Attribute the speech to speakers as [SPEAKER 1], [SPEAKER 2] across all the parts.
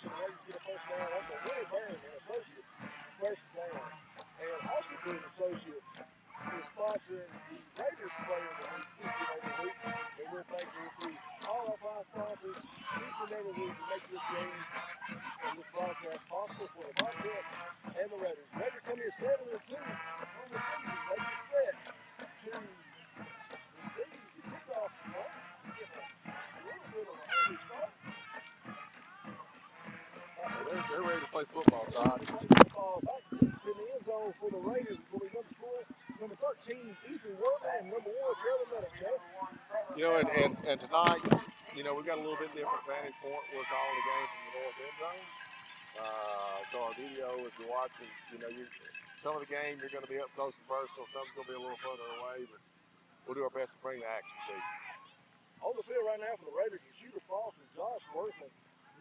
[SPEAKER 1] so the Raiders get a first down. That's a Willie Byrne and Associates first down. And also Green Associates is sponsoring the Raiders Player of the Week each and every week. And we're thankful to all our fine sponsors each and every week to make this game and this broadcast possible for the Bobcats and the Raiders. Raiders come in 7-2 on the season. They get set to receive the kickoff tonight. Get a little bit of an early start.
[SPEAKER 2] They're ready to play football, Todd.
[SPEAKER 1] Football back in the end zone for the Raiders. Will be number 13, Ethan Worthman, and number 1, Trevor Meadows, Chad.
[SPEAKER 2] You know, and tonight, you know, we've got a little bit different vantage point. We're calling the game from the north end zone. So our video, if you're watching, you know, some of the game you're going to be up close and personal. Some's going to be a little further away, but we'll do our best to bring the action to you.
[SPEAKER 1] On the field right now for the Raiders, Shooter Foster, Josh Workman,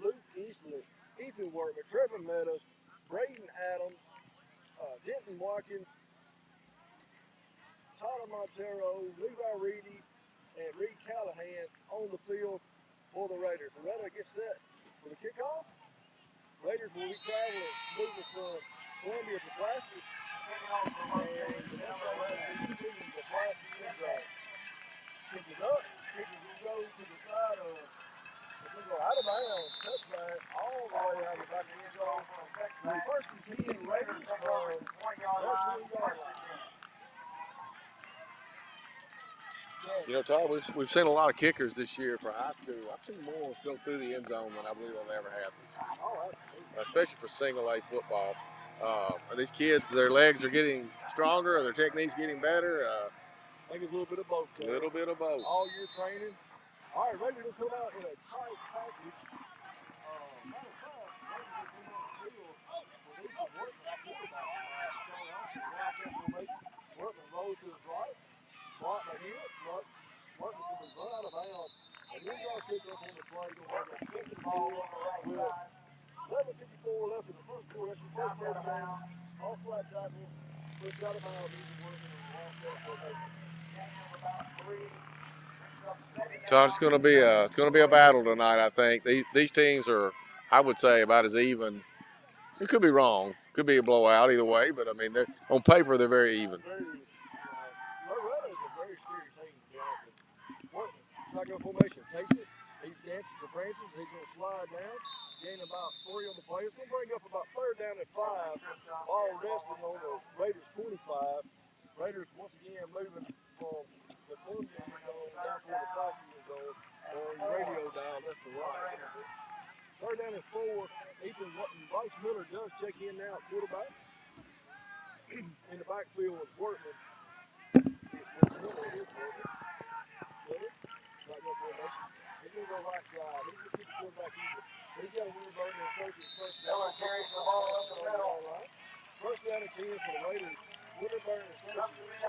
[SPEAKER 1] Luke Eastler, Ethan Workman, Trevor Meadows, Braden Adams, Denton Watkins, Tyler Montero, Levi Reedy, and Reed Callahan on the field for the Raiders. Loretto gets set for the kickoff. Raiders will be traveling, moving from Columbia to Pulaski. And the next one will be the Pulaski end zone. Kickers up, kickers will go to the side of, it's going to go out of bounds, touchback, all the way out of the back of the end zone. The first and 10 Raiders from their 20-yard line.
[SPEAKER 2] You know, Todd, we've seen a lot of kickers this year for high school. I've seen more go through the end zone than I believe I've ever had this year.
[SPEAKER 1] Oh, absolutely.
[SPEAKER 2] Especially for single A football. Are these kids, their legs are getting stronger, or their technique's getting better?
[SPEAKER 1] I think it's a little bit of both.
[SPEAKER 2] A little bit of both.
[SPEAKER 1] All year training. All right, Raiders will come out in a tight package. Matter of fact, Raiders will come on the field with Ethan Workman at quarterback. Workman rolls to his right. Block by him. Workman's going to be run out of bounds. And then they'll kick up on the play. Going to have a second ball with 11:54 left in the first quarter. That's the first quarter down. All flat tackle. Puts out of bounds. Ethan Workman and long formation.
[SPEAKER 2] Todd, it's going to be a battle tonight. I think these teams are, I would say, about as even. It could be wrong, could be a blowout either way, but I mean, they're on paper they're very even.
[SPEAKER 1] Loretto is a very scary team. Workman, shotgun formation, takes it. He dances and prances. He's going to slide down, gain about 3 on the play. It's going to bring up about 3rd down and 5. Ball resting on the Raiders 25. Raiders once again moving from the Columbia zone down toward the Pulaski zone, or radio dial left to right. 3rd down and 4. Ethan Bryce Miller does check in now at quarterback. In the backfield, Workman. He's going to go right side. He's going to keep the quarterback easy. He's got a Willie Byrne and Associates first down. Carries the ball up the middle. First down and 10 for the Raiders. Willie Byrne and Associates.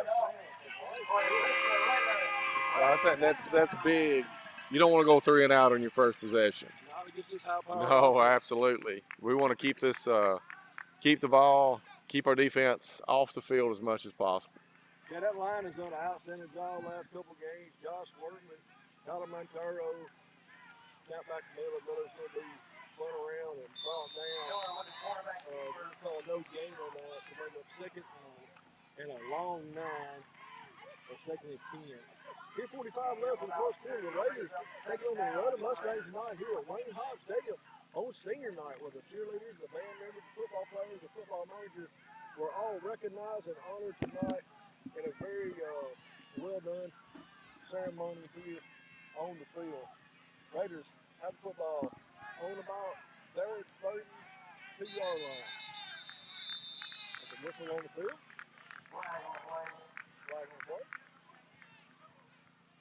[SPEAKER 2] I think that's big. You don't want to go 3 and out on your first possession.
[SPEAKER 1] Not against this high power.
[SPEAKER 2] No, absolutely. We want to keep this, keep the ball, keep our defense off the field as much as possible.
[SPEAKER 1] Yeah, that line has done an outstanding job last couple games. Josh Workman, Tyler Montero, snap back to Miller. Miller's going to be spun around and brought down. We're going to call a no gain on that to bring up 2nd and a long 9, or 2nd and 10. 10:45 left in the first quarter. The Raiders taking on the Loretto Mustangs tonight here at Wayne Hodge Stadium on senior night, where the cheerleaders, the band members, the football players, the football managers were all recognized and honored tonight in a very well done ceremony here on the field. Raiders have football on about their 32-yard line. With the whistle on the field. Flag on the play.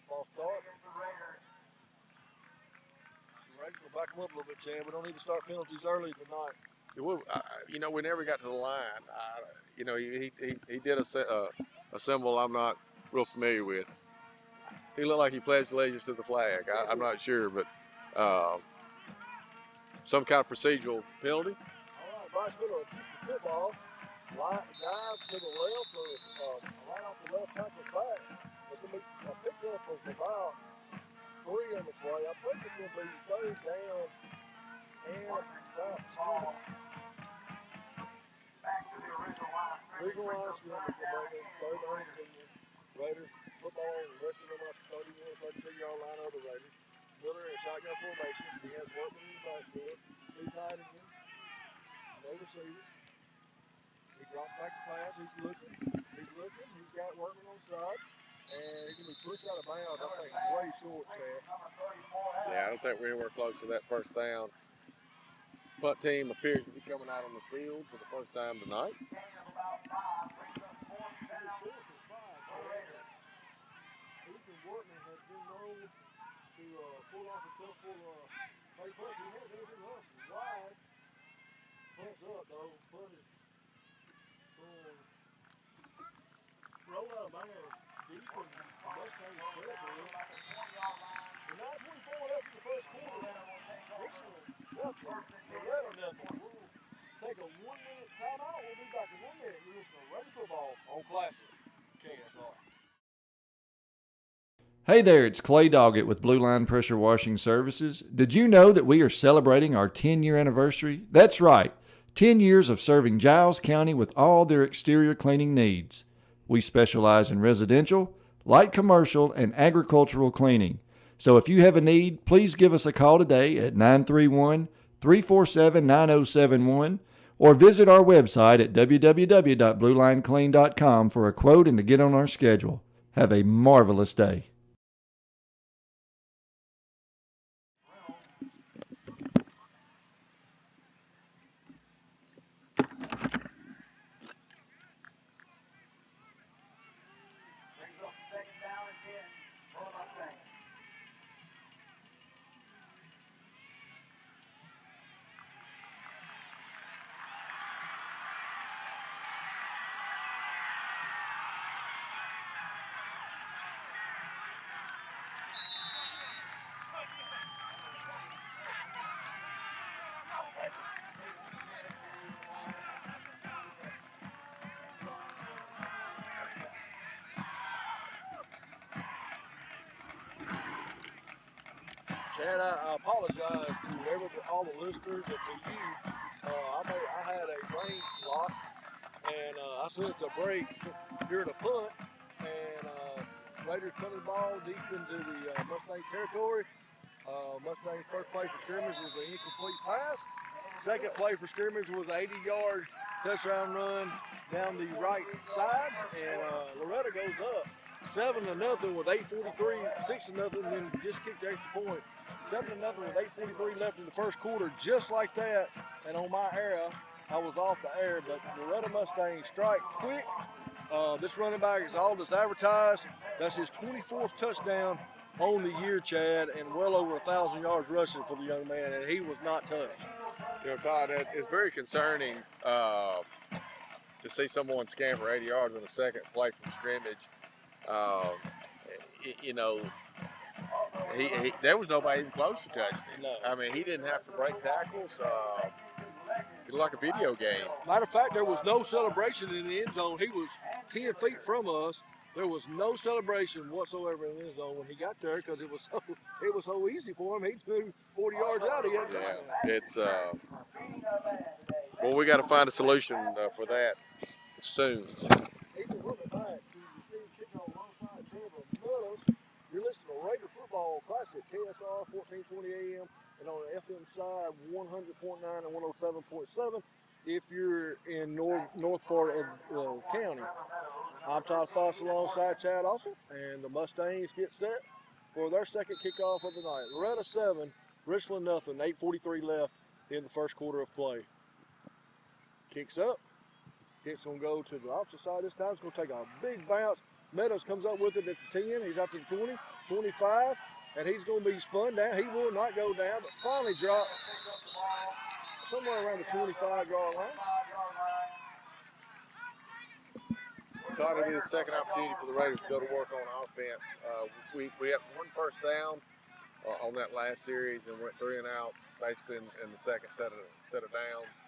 [SPEAKER 1] False start. So Raiders will back them up a little bit, Chad. We don't need to start penalties early tonight.
[SPEAKER 2] You know, we never got to the line. You know, he did a symbol I'm not real familiar with. He looked like he pledged allegiance to the flag. I'm not sure, but some kind of procedural penalty.
[SPEAKER 1] All right, Bryce Miller will keep the football. Dive to the left, or right off the left tackle's back. It's going to be a pickup of about 3 on the play. I think it's going to be 3rd down and about 10. Original line scrimmage, third down to the Raiders football, and the rest of them up to 31, 32-yard line of the Raiders. Miller in shotgun formation. He has Workman in the backfield, 2 tight ends, no receivers. He drops back to pass. He's looking. He's got Workman on the side, and he can be pushed out of bounds. I think way short, Chad.
[SPEAKER 2] Yeah, I don't think we're anywhere close to that first down. Punt team appears to be coming out on the field for the first time tonight.
[SPEAKER 1] Ethan Workman has been known to pull off a couple fake punts. He has Andrew Humphrey wide. Punts up, though. Punt is going roll out of bounds deep in Mustang's territory. The 9:24 left in the first quarter. Richland, nothing. Loretto, nothing. We'll take a 1-minute timeout. We'll be back in 1 minute. You're listening to Raider Football on Classic KSR.
[SPEAKER 3] Hey there, it's Clay Doggett with Blue Line Pressure Washing Services. Did you know that we are celebrating our 10-year anniversary? That's right, 10 years of serving Giles County with all their exterior cleaning needs. We specialize in residential, light commercial, and agricultural cleaning. So if you have a need, please give us a call today at 931-347-9071 or visit our website at www.bluelineclean.com for a quote and to get on our schedule. Have a marvelous day.
[SPEAKER 1] Chad, I apologize to all the listeners and to you. I had a brain lock, and I sent a break during a punt, and Raiders punted the ball deep into the Mustang territory. Mustang's first play for scrimmage was an incomplete pass. Second play for scrimmage was an 80-yard touchdown run down the right side, and Loretto goes up 7-0 with 8:43, 6-0, then just kicked the extra point. 7-0 with 8:43 left in the first quarter, just like that. And on my era, I was off the air, but Loretto Mustangs strike quick. This running back is all that's advertised. That's his 24th touchdown on the year, Chad, and well over 1,000 yards rushing for the young man, and he was not touched.
[SPEAKER 2] You know, Todd, it's very concerning to see someone scamper 80 yards on the second play from scrimmage. You know, he there was nobody even close to touching him.
[SPEAKER 1] No.
[SPEAKER 2] I mean, he didn't have to break tackles. It looked like a video game.
[SPEAKER 1] Matter of fact, there was no celebration in the end zone. He was 10 feet from us. There was no celebration whatsoever in the end zone when he got there because it was so easy for him. He moved 40 yards out. He had a touchdown.
[SPEAKER 2] It's well, we got to find a solution for that soon.
[SPEAKER 1] You're listening to Raider Football Classic, KSR 1420 AM, and on the FM side 100.9 and 107.7 if you're in north part of the county. I'm Todd Foss alongside Chad Austin, and the Mustangs get set for their second kickoff of the night. Loretto 7, Richland nothing, 8:43 left in the first quarter of play. Kicks up. Kick's going to go to the opposite side this time. It's going to take a big bounce. Meadows comes up with it at the 10. He's out to the 20, 25, and he's going to be spun down. He will not go down, but finally drop somewhere around the 25-yard line.
[SPEAKER 2] Thought it'd be the second opportunity for the Raiders to go to work on offense. We had one first down on that last series and went 3 and out basically in the second set of downs.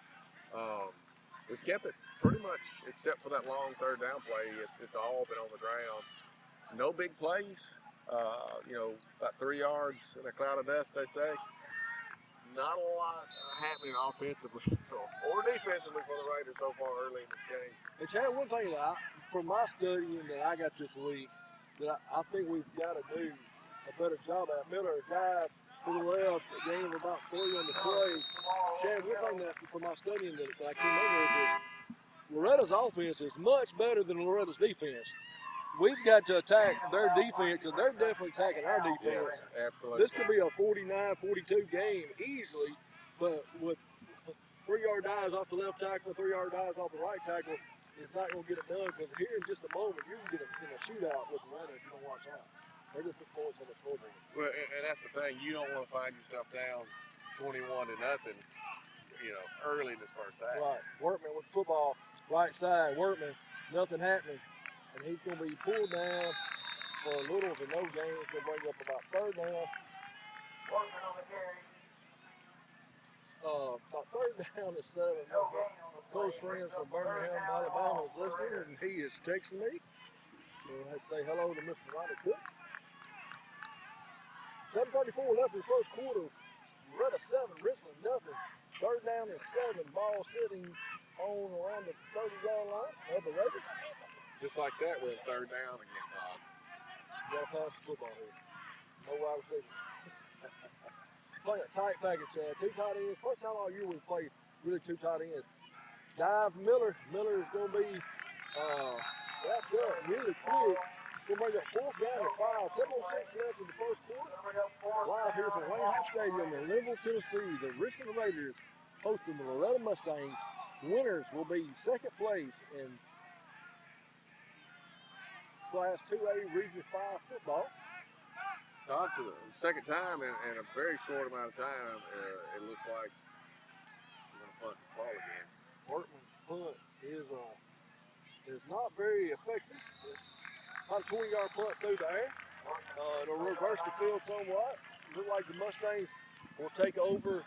[SPEAKER 2] We've kept it pretty much, except for that long third down play. It's all been on the ground. No big plays. You know, about 3 yards in a cloud of dust, they say. not a lot happening offensively or defensively for the Raiders so far early in this game.
[SPEAKER 1] And Chad, one thing that from my studying that I got this week, that I think we've got to do a better job at. Miller dive to the left, a gain of about 3 on the play. Chad, one thing that from my studying that I came up with is Loretto's offense is much better than Loretto's defense. We've got to attack their defense because they're definitely attacking our defense.
[SPEAKER 2] Yes, absolutely.
[SPEAKER 1] This could be a 49-42 game easily, but with 3-yard dives off the left tackle, 3-yard dives off the right tackle, it's not going to get it done because here in just a moment, you can get in a shootout with Loretto if you don't watch out. They're going to put points on the scoreboard.
[SPEAKER 2] Well, and that's the thing. You don't want to find yourself down 21-0, early in this first half.
[SPEAKER 1] Right. Workman with football, right side. Workman, nothing happening. And he's going to be pulled down for little to no gain. He's going to bring up about 3rd down.
[SPEAKER 4] Workman on the carry.
[SPEAKER 1] About 3rd down is 7. Close friends from Birmingham, Alabama is listening, and he is texting me. We'll have to say hello to Mr. Ronnie Cook. 7:34 left in the first quarter. Loretto 7, Richland nothing. 3rd down and 7. Ball sitting on around the 30-yard line of the Raiders.
[SPEAKER 2] Just like that, we're in 3rd down again, Todd.
[SPEAKER 1] You got to pass the football here. No wide receivers. Playing a tight package, Chad. 2 tight ends. First time all year we've played really 2 tight ends. Dive Miller. Miller is going to be wrapped up really quick. We'll bring up 4th down and 5. 7:06 left in the first quarter. Live here from Wayne Hall Stadium in Linville, Tennessee. The Richland Raiders hosting the Loretto Mustangs. Winners will be 2nd place in Class 2A Region 5 football.
[SPEAKER 2] Todd, the second time in a very short amount of time, it looks like we're going to punt this ball again.
[SPEAKER 1] Workman's punt is not very effective. It's about a 20-yard punt through the air. It'll reverse the field somewhat. Look like the Mustangs will take over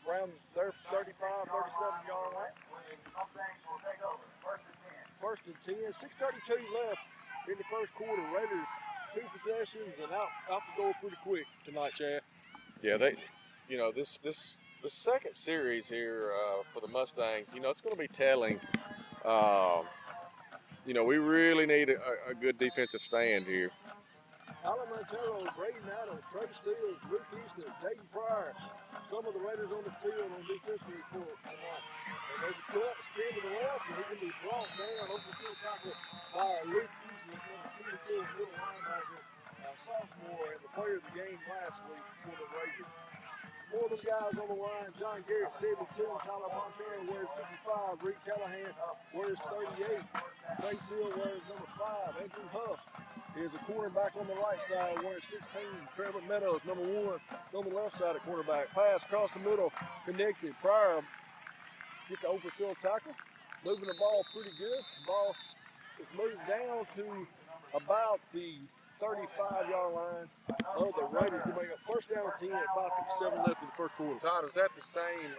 [SPEAKER 1] around their 35, 37-yard line. First and 10. 6:32 left in the first quarter. Raiders 2 possessions and out the door pretty quick tonight, Chad.
[SPEAKER 2] Yeah, the second series here for the Mustangs, it's going to be telling. We really need a good defensive stand here.
[SPEAKER 1] Alan Montero, Braden Adams, Trey Seals, Luke Easton, Dayton Pryor. Some of the Raiders on the field on defensively for tonight. And there's a cut, spin to the left, and he can be brought down over the field tackle by Luke Easton, number 24, middle linebacker, sophomore, and the player of the game last week for the Raiders. 4 of them guys on the line: John Garrett, 72, Tyler Montero wears 55, Reed Callahan wears 38, Trey Seal wears number 5, Andrew Huff is a cornerback on the right side wearing 16, Trevor Meadows, number 1, on the left side of cornerback. Pass across the middle, connected. Pryor get the open field tackle, moving the ball pretty good. The ball is moved down to about the 35-yard line of the Raiders to make up 1st down and 10 at 5:57 left in the first quarter.
[SPEAKER 2] Todd, was that the same,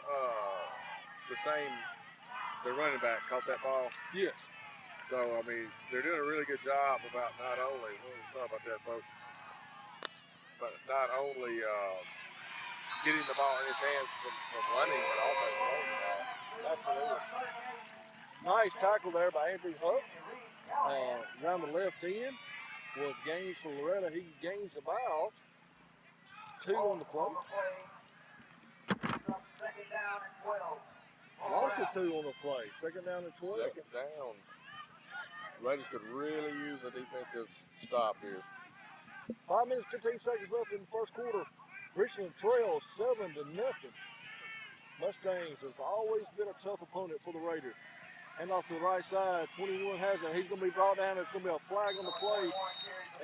[SPEAKER 2] the running back caught that ball?
[SPEAKER 1] Yes.
[SPEAKER 2] So, they're doing a really good job about not only, sorry about that, folks, but not only getting the ball in his hands from running, but also throwing the ball.
[SPEAKER 1] Absolutely. Nice tackle there by Andrew Huff. Around the left end was gains for Loretto. He gains about 2 on the play. Also 2 on the play. 2nd down and 12.
[SPEAKER 2] 2nd down. Raiders could really use a defensive stop here.
[SPEAKER 1] 5 minutes, 15 seconds left in the first quarter. Richland trails 7-0. Mustangs have always been a tough opponent for the Raiders. And off to the right side, 21 has it. He's going to be brought down. There's going to be a flag on the play,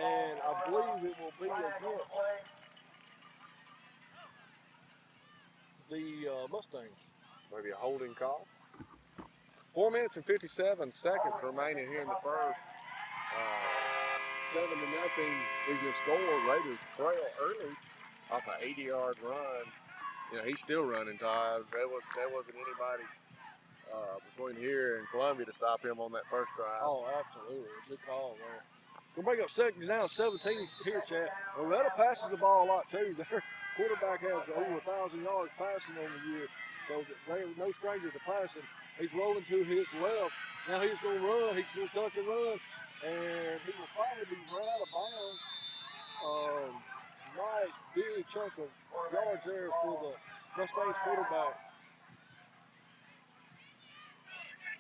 [SPEAKER 1] and I believe it will be against the Mustangs.
[SPEAKER 2] Maybe a holding call. 4 minutes and 57 seconds remaining here in the first. 7-0. Region score. Raiders trail early off an 80-yard run. He's still running, Todd. There wasn't anybody between here and Columbia to stop him on that first drive.
[SPEAKER 1] Oh, absolutely. Good call there. We'll bring up 2nd down, 17 here, Chad. Loretto passes the ball a lot, too. Their quarterback has over 1,000 yards passing on the year, so they're no stranger to passing. He's rolling to his left. Now he's going to run. He's going to tuck and run, and he will finally be run out of bounds. Nice big chunk of yards there for the Mustangs quarterback.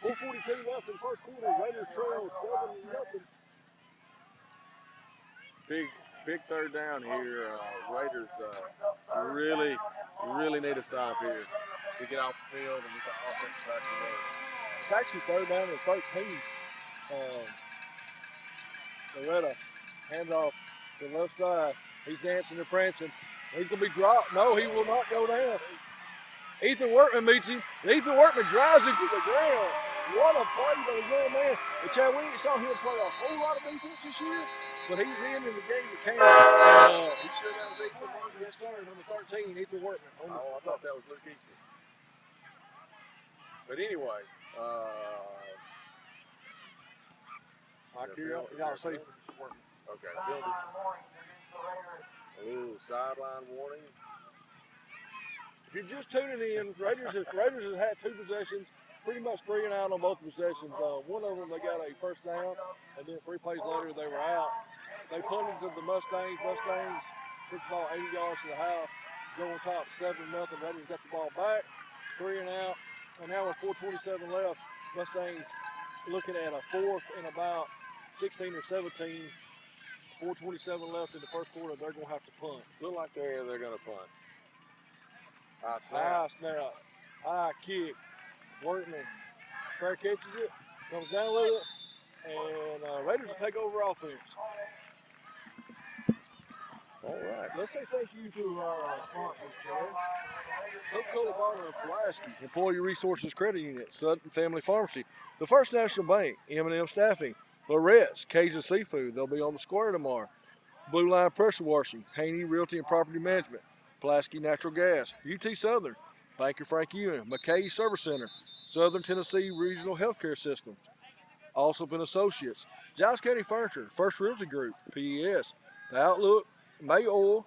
[SPEAKER 1] 4:42 left in the first quarter. Raiders trail 7-0.
[SPEAKER 2] Big third down here. Raiders really need a stop here to get off the field and get the offense back to work.
[SPEAKER 1] It's actually third down and 13. Loretto, handoff to the left side. He's dancing and prancing. He's going to be dropped. No, he will not go down. Ethan Workman meets him. And Ethan Workman drives him to the ground. What a play by the young man. And Chad, we ain't saw him play a whole lot of defense this year, but he's in the game that counts.
[SPEAKER 2] He sure that was Ethan Workman.
[SPEAKER 1] Yes, sir. Number 13, Ethan Workman.
[SPEAKER 2] Oh, I thought that was Luke Easton. But anyway,
[SPEAKER 1] Y'all see Workman.
[SPEAKER 2] Okay, building. Ooh, sideline warning.
[SPEAKER 1] If you're just tuning in, Raiders have had 2 possessions, pretty much 3 and out on both possessions. One of them they got a first down, and then 3 plays later they were out. They punted to the Mustangs. Mustangs took the ball 80 yards to the house, go on top 7-0. Raiders got the ball back, 3 and out. And now with 4:27 left, Mustangs looking at a 4th and about 16 or 17. 4:27 left in the first quarter. They're going to have to punt.
[SPEAKER 2] Look like they're going to punt.
[SPEAKER 1] High snap, high kick. Workman fair catches it, comes down with it, and Raiders will take over offense.
[SPEAKER 2] All right.
[SPEAKER 1] Let's say thank you to our sponsors, Chad. Coca-Cola Bottle and Pulaski, Employee Resources Credit Union, Sutton Family Pharmacy, the First National Bank, M&M Staffing, Loretto's, Cajun Seafood, they'll be on the square tomorrow, Blue Line Pressure Washing, Haney Realty and Property Management, Pulaski Natural Gas, UT Southern, Banker Frank Ewing, McKay Service Center, Southern Tennessee Regional Healthcare Systems, Allsup and Associates, Giles County Furniture, First Realty Group, PES, The Outlook, May Oil,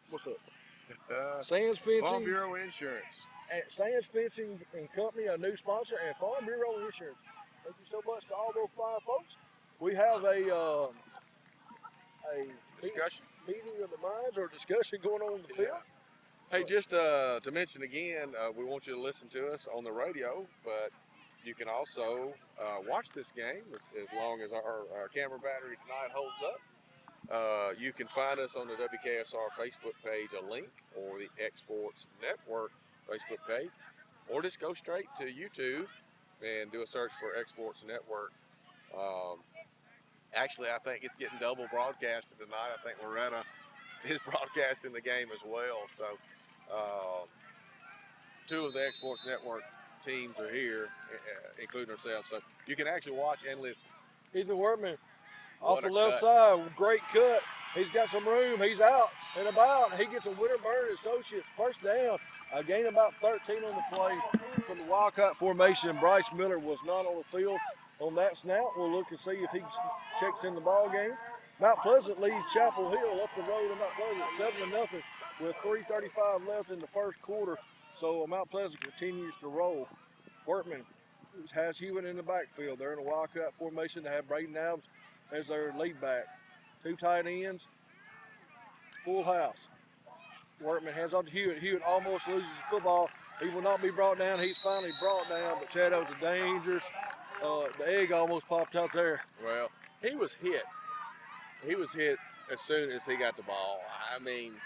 [SPEAKER 1] what's up? Sands Fencing.
[SPEAKER 2] Farm Bureau Insurance.
[SPEAKER 1] Sands Fencing and Company, a new sponsor, and Farm Bureau Insurance. Thank you so much to all those fine folks. We have a
[SPEAKER 2] Discussion.
[SPEAKER 1] meeting of the minds or discussion going on in the field.
[SPEAKER 2] Hey, just to mention again, we want you to listen to us on the radio, but you can also watch this game as long as our camera battery tonight holds up. You can find us on the WKSR Facebook page, a link, or the Exports Network Facebook page, or just go straight to YouTube and do a search for Exports Network. Actually, I think it's getting double broadcasted tonight. I think Loretto is broadcasting the game as well. So 2 of the Exports Network teams are here, including ourselves. So you can actually watch and listen.
[SPEAKER 1] Ethan Workman off
[SPEAKER 2] What
[SPEAKER 1] the
[SPEAKER 2] a
[SPEAKER 1] left
[SPEAKER 2] cut.
[SPEAKER 1] side, great cut. He's got some room. He's out and about. He gets a Winterburn Associates first down. A gain about 13 on the play from the Wildcat formation. Bryce Miller was not on the field on that snap. We'll look and see if he checks in the ball game. Mount Pleasant leads Chapel Hill up the road in Mount Pleasant 7-0 with 3:35 left in the first quarter. So Mount Pleasant continues to roll. Workman has Hewitt in the backfield. They're in a Wildcat formation. They have Braden Adams as their lead back. 2 tight ends, full house. Workman hands off to Hewitt. Hewitt almost loses the football. He will not be brought down. He's finally brought down, but Chad, that was a dangerous. The egg almost popped out there.
[SPEAKER 2] Well, he was hit. He was hit as soon as he got the ball. I mean,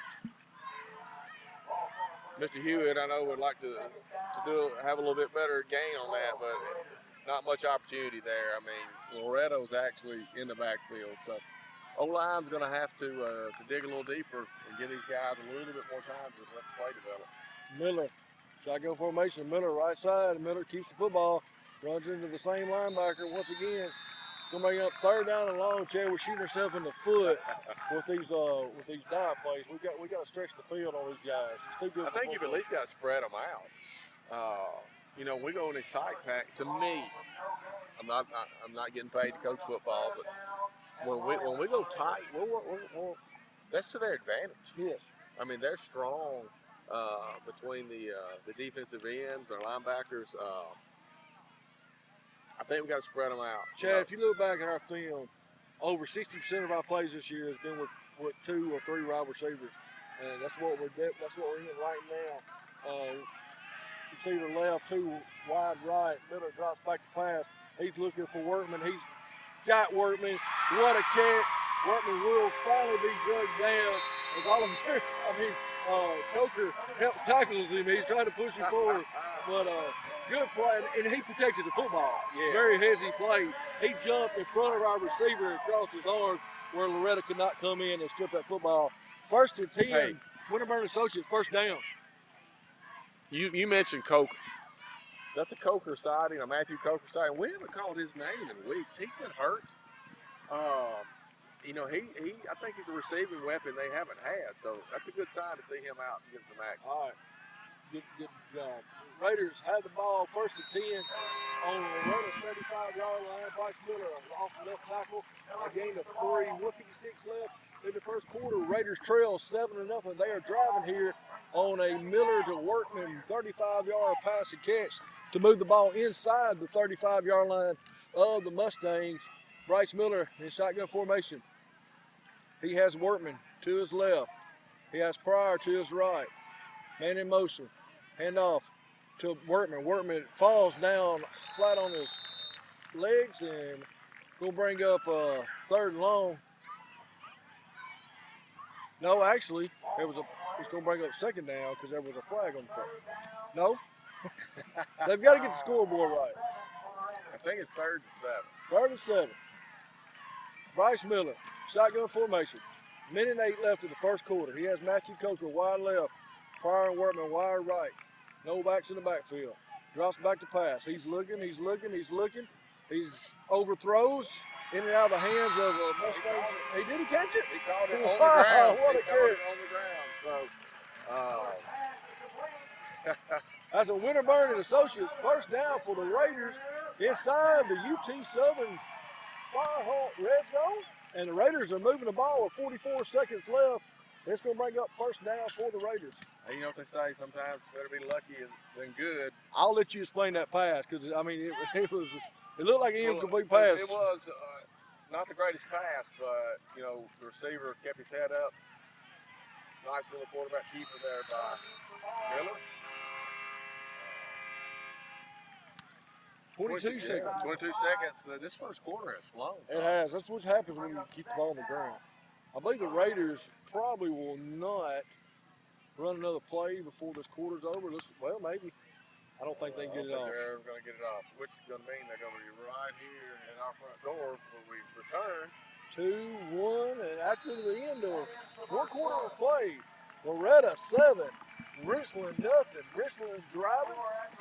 [SPEAKER 2] Mr. Hewitt, I know, would like to have a little bit better gain on that, but not much opportunity there. I mean, Loretto's actually in the backfield, so O-line's going to have to dig a little deeper and give these guys a little bit more time to let the play develop.
[SPEAKER 1] Miller, shotgun formation. Miller right side. Miller keeps the football, runs into the same linebacker once again. Going to bring up third down and long. Chad, we're shooting ourselves in the foot with these dive plays. We got to stretch the field on these guys. It's too good.
[SPEAKER 2] I think you've at least got to spread them out. You know, we go in this tight pack. To me, I'm not getting paid to coach football, but when we go tight, that's to their advantage.
[SPEAKER 1] Yes.
[SPEAKER 2] I mean, they're strong between the defensive ends, their linebackers. I think we got to spread them out.
[SPEAKER 1] Chad, if you look back at our film, over 60% of our plays this year has been with 2 or 3 wide receivers, and that's what we're in right now. Receiver left, 2 wide right. Miller drops back to pass. He's looking for Workman. He's got Workman. What a catch! Workman will finally be drugged down. As Oliver, Coker helps tackles him. He's trying to push him forward, but good play, and he protected the football.
[SPEAKER 2] Yeah.
[SPEAKER 1] Very hezzy play. He jumped in front of our receiver and crossed his arms where Loretto could not come in and strip that football. 1st and 10,
[SPEAKER 2] Hey.
[SPEAKER 1] Winterburn Associates, first down.
[SPEAKER 2] You mentioned Coker. That's a Coker sighting, a Matthew Coker sighting. We haven't called his name in weeks. He's been hurt. He I think he's a receiving weapon they haven't had. So that's a good sign to see him out and get some action.
[SPEAKER 1] All right, good job. Raiders have the ball, 1st and 10 on Loretto's 35-yard line. Bryce Miller off the left tackle. A gain of 3, 156 left in the first quarter. Raiders trail 7-0. They are driving here on a Miller to Workman 35-yard pass and catch to move the ball inside the 35-yard line of the Mustangs. Bryce Miller in shotgun formation. He has Workman to his left. He has Pryor to his right. Man in motion. Hand off to Workman. Workman falls down flat on his legs and going to bring up 3rd and long. No, actually, it's going to bring up 2nd down because there was a flag on the play. No? They've got to get the scoreboard right.
[SPEAKER 2] I think it's 3rd and 7.
[SPEAKER 1] 3rd and 7. Bryce Miller, shotgun formation. 1:08 left in the first quarter. He has Matthew Coker wide left, Pryor and Workman wide right. No backs in the backfield. Drops back to pass. He's looking. He's overthrows in and out of the hands of Mustangs. Did he catch it?
[SPEAKER 2] He caught it on the ground.
[SPEAKER 1] What a catch.
[SPEAKER 2] On the ground. So,
[SPEAKER 1] That's a Winterburn and Associates first down for the Raiders inside the UT Southern Firehawk red zone. And the Raiders are moving the ball with 44 seconds left. It's going to bring up first down for the Raiders.
[SPEAKER 2] You know what they say, sometimes it's better be lucky than good.
[SPEAKER 1] I'll let you explain that pass because, it looked like an incomplete pass.
[SPEAKER 2] It was not the greatest pass, but, the receiver kept his head up. Nice little quarterback keeper there by Miller.
[SPEAKER 1] 22 seconds.
[SPEAKER 2] 22 seconds. This first quarter has flown.
[SPEAKER 1] It has. That's what happens when you keep the ball on the ground. I believe the Raiders probably will not run another play before this quarter's over. Well, maybe. I don't think they can get it off.
[SPEAKER 2] They're going to get it off, which is going to mean they're going to be right here at our front door when we return.
[SPEAKER 1] 2-1, and after the end of 1 quarter of play, Loretto 7, Richland nothing. Richland driving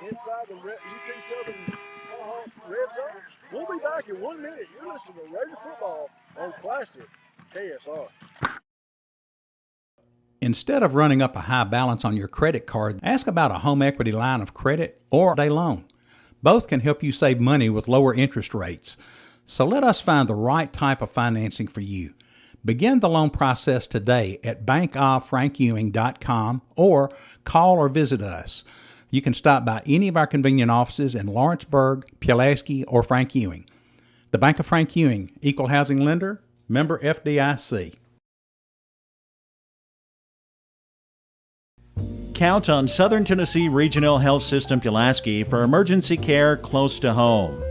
[SPEAKER 1] inside the UT Southern red zone. We'll be back in 1 minute. You're listening to Raider Football on Classic KSR.
[SPEAKER 5] Instead of running up a high balance on your credit card, ask about a home equity line of credit or a loan. Both can help you save money with lower interest rates. So let us find the right type of financing for you. Begin the loan process today at bankoffrankewing.com or call or visit us. You can stop by any of our convenient offices in Lawrenceburg, Pulaski, or Frank Ewing. The Bank of Frank Ewing, Equal Housing Lender, member FDIC.
[SPEAKER 6] Count on Southern Tennessee Regional Health System Pulaski for emergency care close to home.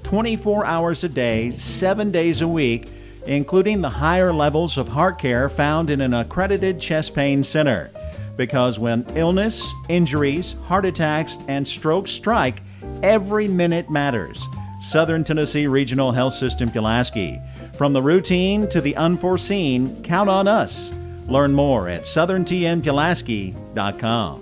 [SPEAKER 6] 24 hours a day, 7 days a week, including the higher levels of heart care found in an accredited chest pain center. Because when illness, injuries, heart attacks, and strokes strike, every minute matters. Southern Tennessee Regional Health System Pulaski. From the routine to the unforeseen, count on us. Learn more at southerntnpulaski.com.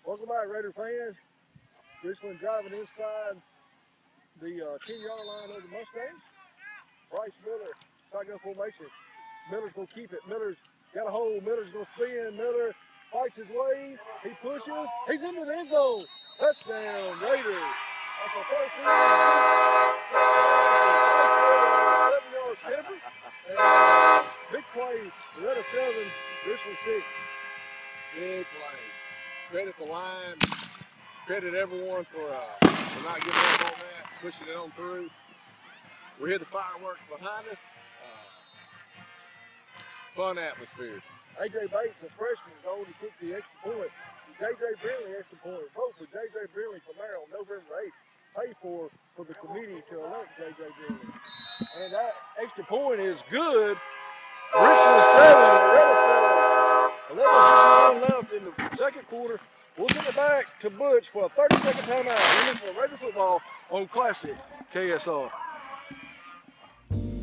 [SPEAKER 1] Welcome back, Raider fans. Richland driving inside the 10-yard line of the Mustangs. Bryce Miller, shotgun formation. Miller's going to keep it. Miller's got a hole. Miller's going to spin. Miller fights his way. He pushes. He's into the end zone. Touchdown, Raiders. That's our first one. 7-yard skipper. Big play. Loretto 7, Richland 6.
[SPEAKER 2] Big play. Credit the line. Credit everyone for not giving up on that, pushing it on through. We hear the fireworks behind us. Fun atmosphere.
[SPEAKER 1] A.J. Bates, a freshman, is on to kick the extra point. J.J. Brindley extra point. Vote for J.J. Brindley for mayor on November 8th. Pay for the committee to elect J.J. Brindley. And that extra point is good. Richland 7, Loretto 7. 11:51 left in the second quarter. We'll send it back to Butch for a 30-second timeout. We're listening to Raider football on Classic KSR.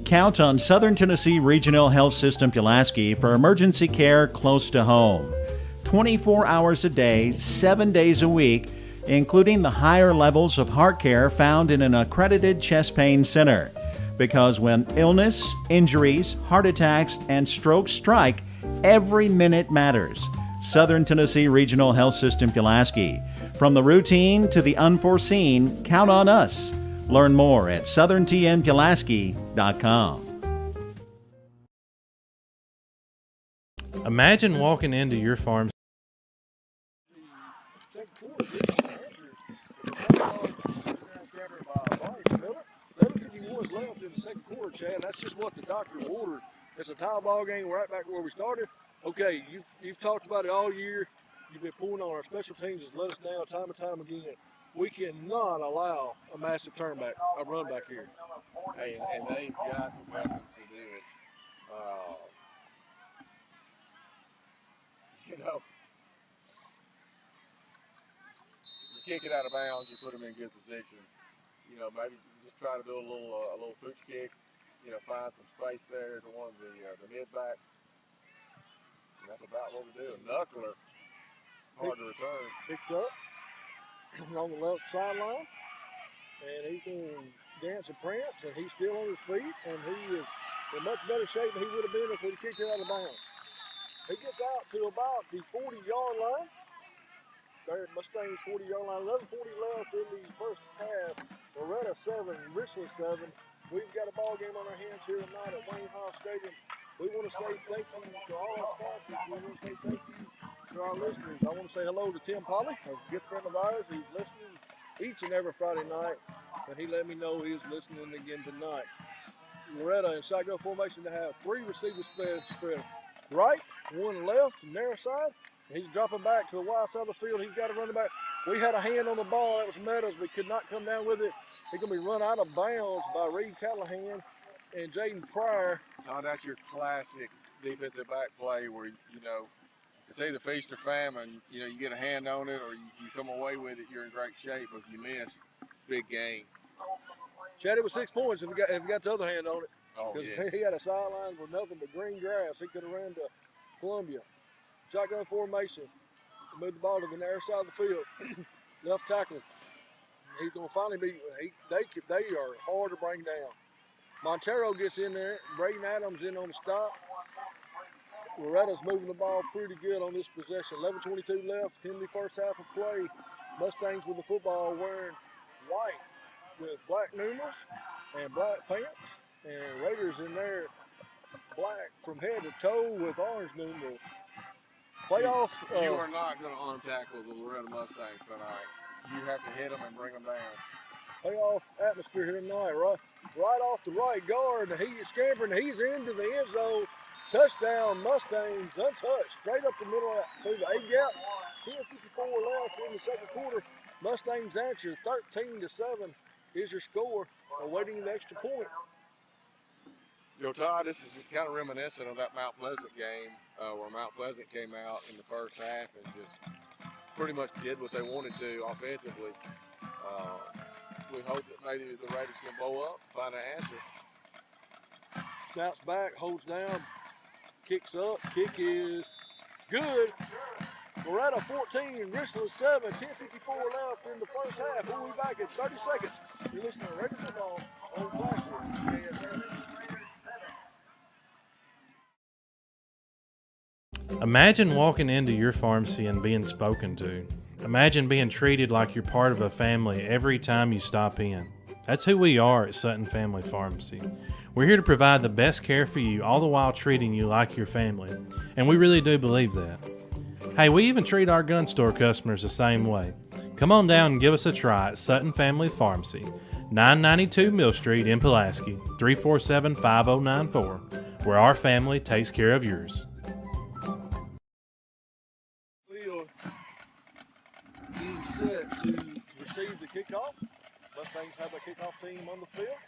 [SPEAKER 6] Count on Southern Tennessee Regional Health System Pulaski for emergency care close to home. 24 hours a day, 7 days a week, including the higher levels of heart care found in an accredited chest pain center. Because when illness, injuries, heart attacks, and strokes strike, every minute matters. Southern Tennessee Regional Health System Pulaski. From the routine to the unforeseen, count on us. Learn more at southerntnpulaski.com.
[SPEAKER 7] Imagine walking into your farm.
[SPEAKER 1] Second quarter, 11:51 left in the second quarter, Chad. That's just what the doctor ordered. It's a tie ball game right back where we started. Okay, you've talked about it all year. You've been pulling on our special teams. Just let us down time and time again. We cannot allow a massive run back here.
[SPEAKER 2] Hey, and they've got the weapons to do it. You know, you kick it out of bounds, you put them in good position. You know, maybe just try to do a little pooch kick. You know, find some space there to one of the mid backs. And that's about what we do. A knuckler, it's hard to return.
[SPEAKER 1] Picked up on the left sideline, and he's going to dance and prance, and he's still on his feet, and he is in much better shape than he would have been if he'd kicked it out of bounds. He gets out to about the 40-yard line. There at Mustang's 40-yard line. 11:40 left in the first half. Loretto 7, Richland 7. We've got a ball game on our hands here tonight at Wayne Hall Stadium. We want to say thank you to all our sponsors. We want to say thank you to our listeners. I want to say hello to Tim Polly, a good friend of ours. He's listening each and every Friday night, and he let me know he's listening again tonight. Loretto in shotgun formation to have 3 receivers spread right, 1 left, narrow side. And he's dropping back to the wide side of the field. He's got a running back. We had a hand on the ball. That was Meadows, but could not come down with it. He's going to be run out of bounds by Reed Callahan and Jaden Pryor.
[SPEAKER 2] Todd, that's your classic defensive back play where, you know, it's either feast or famine. You know, you get a hand on it or you come away with it, you're in great shape. But if you miss, big game.
[SPEAKER 1] Chad, it was 6 points if he got the other hand on it.
[SPEAKER 2] Oh, yes.
[SPEAKER 1] He had a sideline with nothing but green grass. He could have ran to Columbia. Shotgun formation. Move the ball to the narrow side of the field. Left tackle. He's going to finally be. They are hard to bring down. Montero gets in there. Braden Adams in on the stop. Loretto's moving the ball pretty good on this possession. 11:22 left in the first half of play. Mustangs with the football wearing white with black numerals and black pants. And Raiders in there black from head to toe with orange numerals. Playoffs.
[SPEAKER 2] You are not going to arm tackle the Loretto Mustangs tonight. You have to hit them and bring them down.
[SPEAKER 1] Playoff atmosphere here tonight. Right off the right guard. He's scampering. He's into the end zone. Touchdown, Mustangs, untouched. Straight up the middle through the A-gap. 10:54 left in the second quarter. Mustangs answer 13-7 is your score. Awaiting the extra point.
[SPEAKER 2] You know, Todd, this is kind of reminiscent of that Mount Pleasant game where Mount Pleasant came out in the first half and just pretty much did what they wanted to offensively. We hope that maybe the Raiders can blow up, find an answer.
[SPEAKER 1] Snaps back, holds down, kicks up. Kick is good. Loretto 14, Richland 7, 10:54 left in the first half. We'll be back in 30 seconds. You're listening to Raider Football on Classic KSR.
[SPEAKER 7] Imagine walking into your pharmacy and being spoken to. Imagine being treated like you're part of a family every time you stop in. That's who we are at Sutton Family Pharmacy. We're here to provide the best care for you, all the while treating you like your family. And we really do believe that. Hey, we even treat our gun store customers the same way. Come on down and give us a try at Sutton Family Pharmacy, 992 Mill Street in Pulaski, 347-5094, where our family takes care of yours.
[SPEAKER 1] Field being set to receive the kickoff. Mustangs have a kickoff team on the field.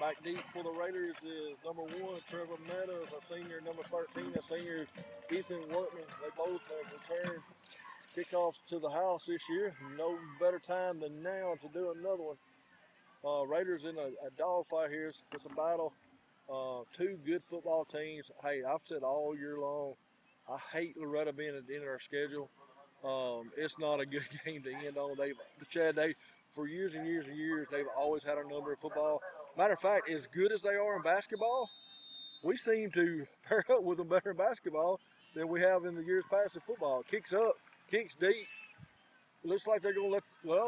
[SPEAKER 1] Back deep for the Raiders is number 1, Trevor Meadows, a senior, number 13, a senior, Ethan Workman. They both have returned kickoffs to the house this year. No better time than now to do another one. Raiders in a dogfight here. It's a battle. Two good football teams. Hey, I've said all year long, I hate Loretto being at the end of our schedule. It's not a good game to end on. For years and years and years, they've always had our number in football. Matter of fact, as good as they are in basketball, we seem to pair up with them better in basketball than we have in the years past in football. Kicks up, kicks deep. Looks like they're going to let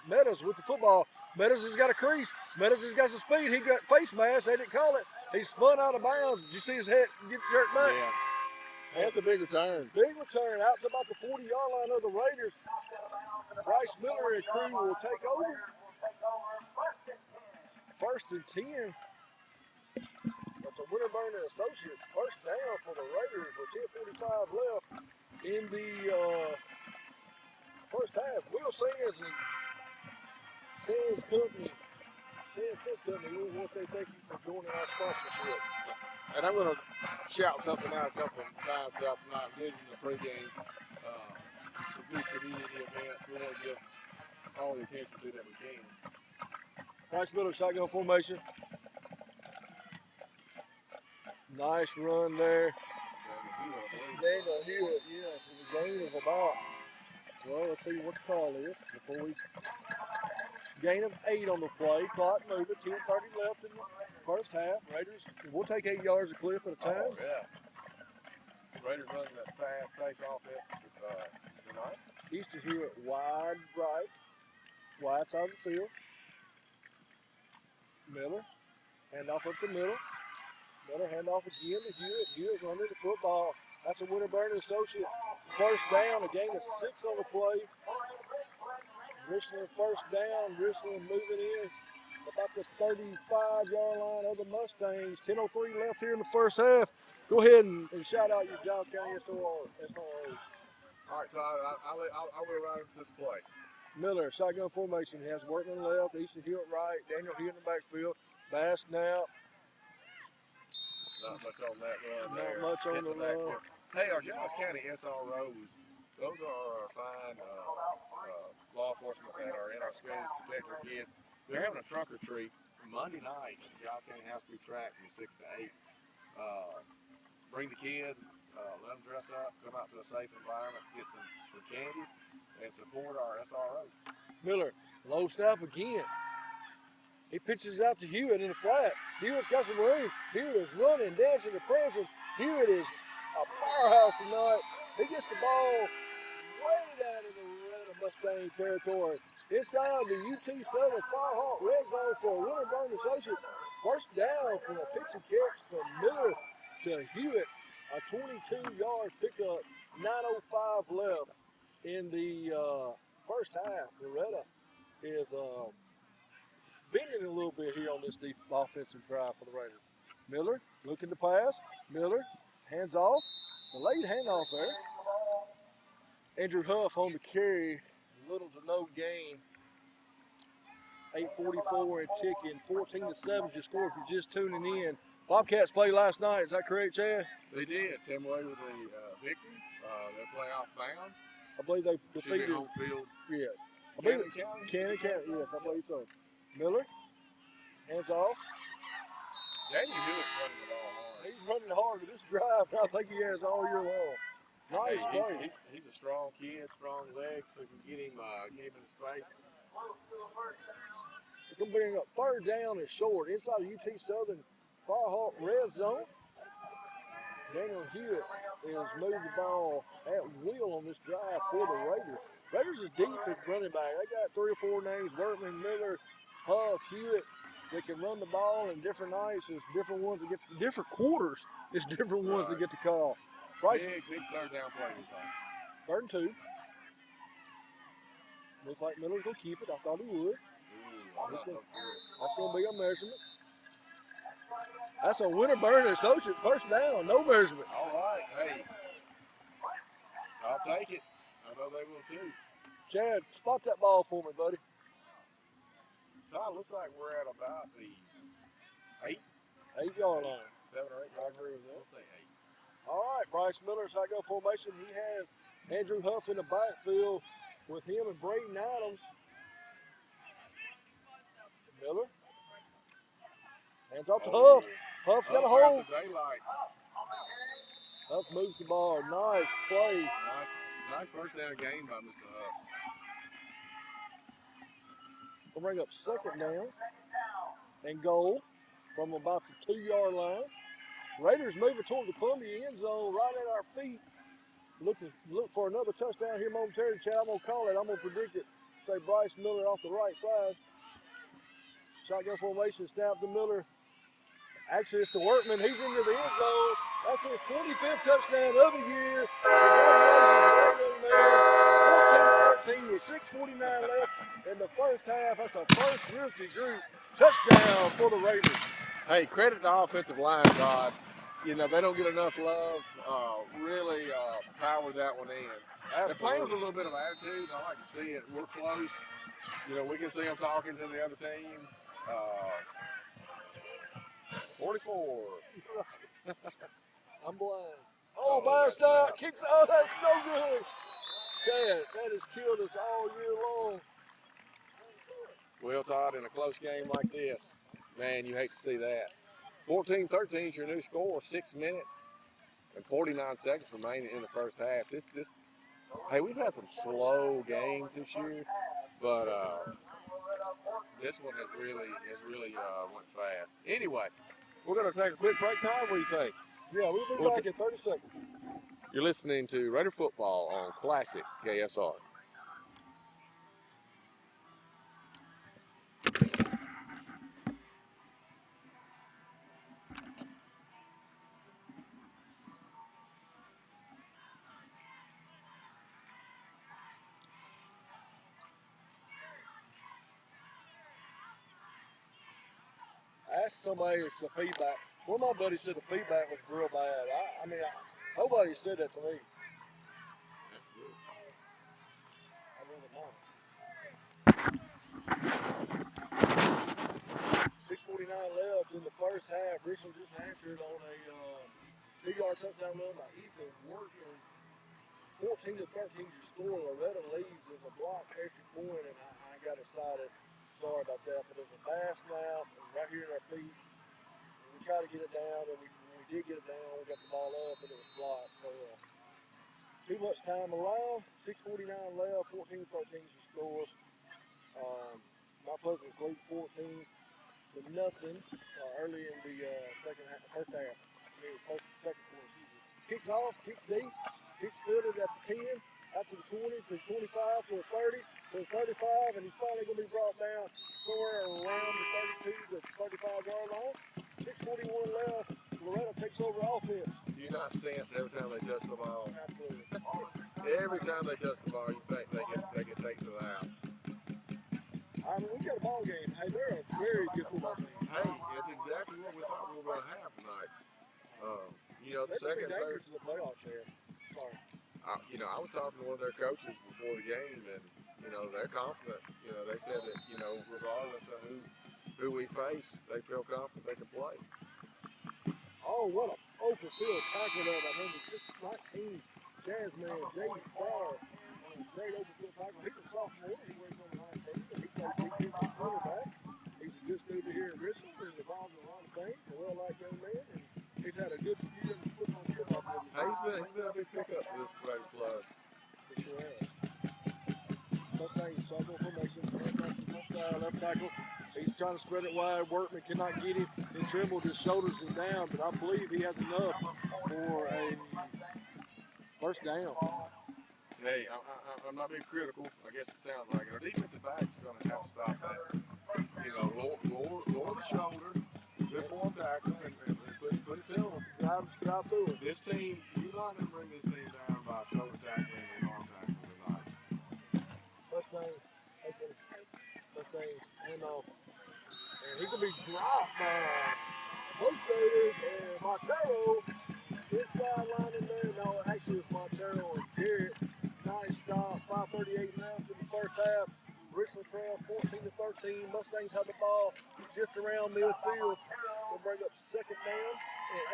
[SPEAKER 1] Meadows with the football. Meadows has got a crease. Meadows has got some speed. He got face mask. They didn't call it. He spun out of bounds. Did you see his head get jerked back?
[SPEAKER 2] Yeah. That's a big return.
[SPEAKER 1] Big return out to about the 40-yard line of the Raiders. Bryce Miller and crew will take over. 1st and 10. That's a Winterburn and Associates. First down for the Raiders with 10:45 left in the first half. Will Sands and Sands Company, Sands Fish Company, we want to say thank you for joining our sponsorship.
[SPEAKER 2] And I'm going to shout something out a couple of times throughout tonight. We did in the pregame. Some good community events. We want to give all the attention to that we can.
[SPEAKER 1] Bryce Miller, shotgun formation. Nice run there. Daniel Hewitt, yes, with a gain of about, well, let's see what the call is before we. Gain of 8 on the play. Clock moving. 10:30 left in the first half. Raiders, we'll take 8 yards a clip at a time.
[SPEAKER 2] Oh, yeah. Raiders running that fast-paced offense tonight.
[SPEAKER 1] Easton Hewitt wide right. Wide side of the field. Miller. Handoff up the middle. Miller handoff again to Hewitt. Hewitt running the football. That's a Winterburn Associates. First down, a gain of 6 on the play. Richland first down. Richland moving in about the 35-yard line of the Mustangs. 10:03 left here in the first half. Go ahead and shout out your Giles County SROs.
[SPEAKER 2] All right, Todd, I'll go right into this play.
[SPEAKER 1] Miller, shotgun formation. He has Workman left, Easton Hewitt right, Daniel Hewitt in the backfield. Bass now.
[SPEAKER 2] Not much on that run there.
[SPEAKER 1] Not much on the run.
[SPEAKER 2] Hey, our Giles County SROs, those are our fine law enforcement that are in our schools to protect our kids. They're having a trunk or treat Monday night at the Giles County High School track from 6 to 8. Bring the kids, let them dress up, come out to a safe environment, get some candy, and support our SRO.
[SPEAKER 1] Miller, low snap again. He pitches out to Hewitt in the flat. Hewitt's got some room. Hewitt is running, dancing, and prancing. Hewitt is a powerhouse tonight. He gets the ball way down in the Loretto Mustang territory. Inside the UT Southern Firehawk red zone for Winterburn Associates. First down from a pitch and catch from Miller to Hewitt. A 22-yard pickup. 9:05 left in the first half. Loretto is bending a little bit here on this deep offensive drive for the Raiders. Miller looking to pass. Miller hands off. The late handoff there. Andrew Huff on the carry. Little to no gain. 8:44 and ticking. 14-7 is your score if you're just tuning in. Bobcats played last night. Is that correct, Chad?
[SPEAKER 2] They did. Came away with a victory. They're playoff bound.
[SPEAKER 1] I believe they defeated.
[SPEAKER 2] Home field.
[SPEAKER 1] Yes.
[SPEAKER 2] Cannon County?
[SPEAKER 1] Cannon County, yes, I believe so. Miller, hands off.
[SPEAKER 2] Daniel Hewitt's running the ball hard.
[SPEAKER 1] He's running hard to this drive, and I think he has all year long. Nice play.
[SPEAKER 2] He's a strong kid, strong legs. We can get him in space.
[SPEAKER 1] They're going to bring up third down and short inside the UT Southern Firehawk red zone. Daniel Hewitt is moving the ball at will on this drive for the Raiders. Raiders is deep at running back. They got 3 or 4 names: Workman, Miller, Huff, Hewitt. They can run the ball in different nights. It's different ones that get different quarters. It's different ones that get the call. Bryce,
[SPEAKER 2] Big third down play.
[SPEAKER 1] 3rd and 2. Looks like Miller's gonna keep it. I thought he would.
[SPEAKER 2] I'm not so sure.
[SPEAKER 1] That's gonna be a measurement. That's a Winterburn Associates 1st down. No measurement.
[SPEAKER 2] All right, hey, I'll take it. I know they will too.
[SPEAKER 1] Chad, spot that ball for me, buddy.
[SPEAKER 2] Todd, looks like we're at about the
[SPEAKER 1] 8-yard line.
[SPEAKER 2] 7 or 8.
[SPEAKER 1] I agree with that.
[SPEAKER 2] Let's say 8.
[SPEAKER 1] All right, Bryce Miller, shotgun formation. He has Andrew Huff in the backfield with him and Braden Adams. Miller. Hands off to Huff. Huff's got a hold.
[SPEAKER 2] Some daylight.
[SPEAKER 1] Huff moves the ball. Nice play.
[SPEAKER 2] Nice first down game by Mr. Huff.
[SPEAKER 1] We'll bring up 2nd down and goal from about the 2-yard line. Raiders moving towards the Columbia end zone right at our feet. Look for another touchdown here momentarily. Chad, I'm going to call it. I'm going to predict it. Say Bryce Miller off the right side. Shotgun formation, snap to Miller. Actually, it's to Workman. He's into the end zone. That's his 25th touchdown of the year. Congratulations, young man. 14-13 with 6:49 left in the first half. That's a first Realty Group touchdown for the Raiders.
[SPEAKER 2] Hey, credit the offensive line, God. You know, they don't get enough love. Really powered that one in. They're playing with a little bit of attitude. I like to see it. We're close. You know, we can see them talking to the other team. 44.
[SPEAKER 1] I'm blind. Oh, bounced out. Kicks. Oh, that's no good. Chad, that has killed us all year long.
[SPEAKER 2] Well, Todd, in a close game like this, man, you hate to see that. 14-13 is your new score. 6 minutes and 49 seconds remaining in the first half. Hey, we've had some slow games this year, but this one has really went fast. Anyway, we're going to take a quick break. Todd, what do you think?
[SPEAKER 1] Yeah, we'll be back in 30 seconds.
[SPEAKER 2] You're listening to Raider Football on Classic KSR.
[SPEAKER 1] I asked somebody if the feedback. One of my buddies said the feedback was real bad. I mean, nobody said that to me. I really don't. 6:49 left in the first half. Richland just answered on a 2-yard touchdown run by Ethan Workman. 14-13 is your score. Loretto leads as a block extra point, and I got excited. Sorry about that, but there's a bass snap right here at our feet. And we tried to get it down, and when we did get it down, we got the ball up, and it was blocked. So too much time allowed. 6:49 left. 14-13 is the score. Mount Pleasant lead 14-0 early in the first half. Second quarter. Kicks off, kicks deep, kicks fielded at the 10, out to the 20, to the 25, to the 30, to the 35, and he's finally going to be brought down somewhere around the 32 to 35-yard line. 6:41 left. Loretto takes over offense.
[SPEAKER 2] Do you not sense every time they touch the ball?
[SPEAKER 1] Absolutely.
[SPEAKER 2] Every time they touch the ball, you think they get taken to the house.
[SPEAKER 1] I mean, we got a ball game. Hey, they're a very good football team.
[SPEAKER 2] Hey, it's exactly what we thought we were going to have tonight. You know, the
[SPEAKER 1] They're
[SPEAKER 2] second,
[SPEAKER 1] pretty
[SPEAKER 2] third.
[SPEAKER 1] dangerous in the playoffs here. Sorry.
[SPEAKER 2] You know, I was talking to one of their coaches before the game, and you know, they're confident. You know, they said that regardless of who we face, they feel confident they can play.
[SPEAKER 1] Oh, what an open field tackle there by number 19, Jasmine J.D. Barr. Great open field tackle. He's a sophomore. He wears number 19, but he played defensive quarterback. He's a good student here in Richland and involved in a lot of things. A well-liked young man, and he's had a good year in the football field.
[SPEAKER 2] Hey, he's been a big pickup for this Raider club.
[SPEAKER 1] For sure has. Mustang, sophomore formation, left tackle. He He's trying to spread it wide. Workman cannot get him. And Trimble just shoulders him down, but I believe he has enough for a first down.
[SPEAKER 2] Hey, I'm not being critical. I guess it sounds like it. Our defensive back's going to have to stop that. You know, lower the shoulder, good form tackling, and put it to them.
[SPEAKER 1] Drive through it.
[SPEAKER 2] This team, you're not going to bring this team down by shoulder tackling and arm tackling tonight.
[SPEAKER 1] First things, hand off. And he could be dropped by Postated and Montero. Inside line in there. No, actually it was Montero and Garrett. Nice stop. 5:38 left in the first half. Richland trails 14-13. Mustangs have the ball just around midfield. They'll bring up second down and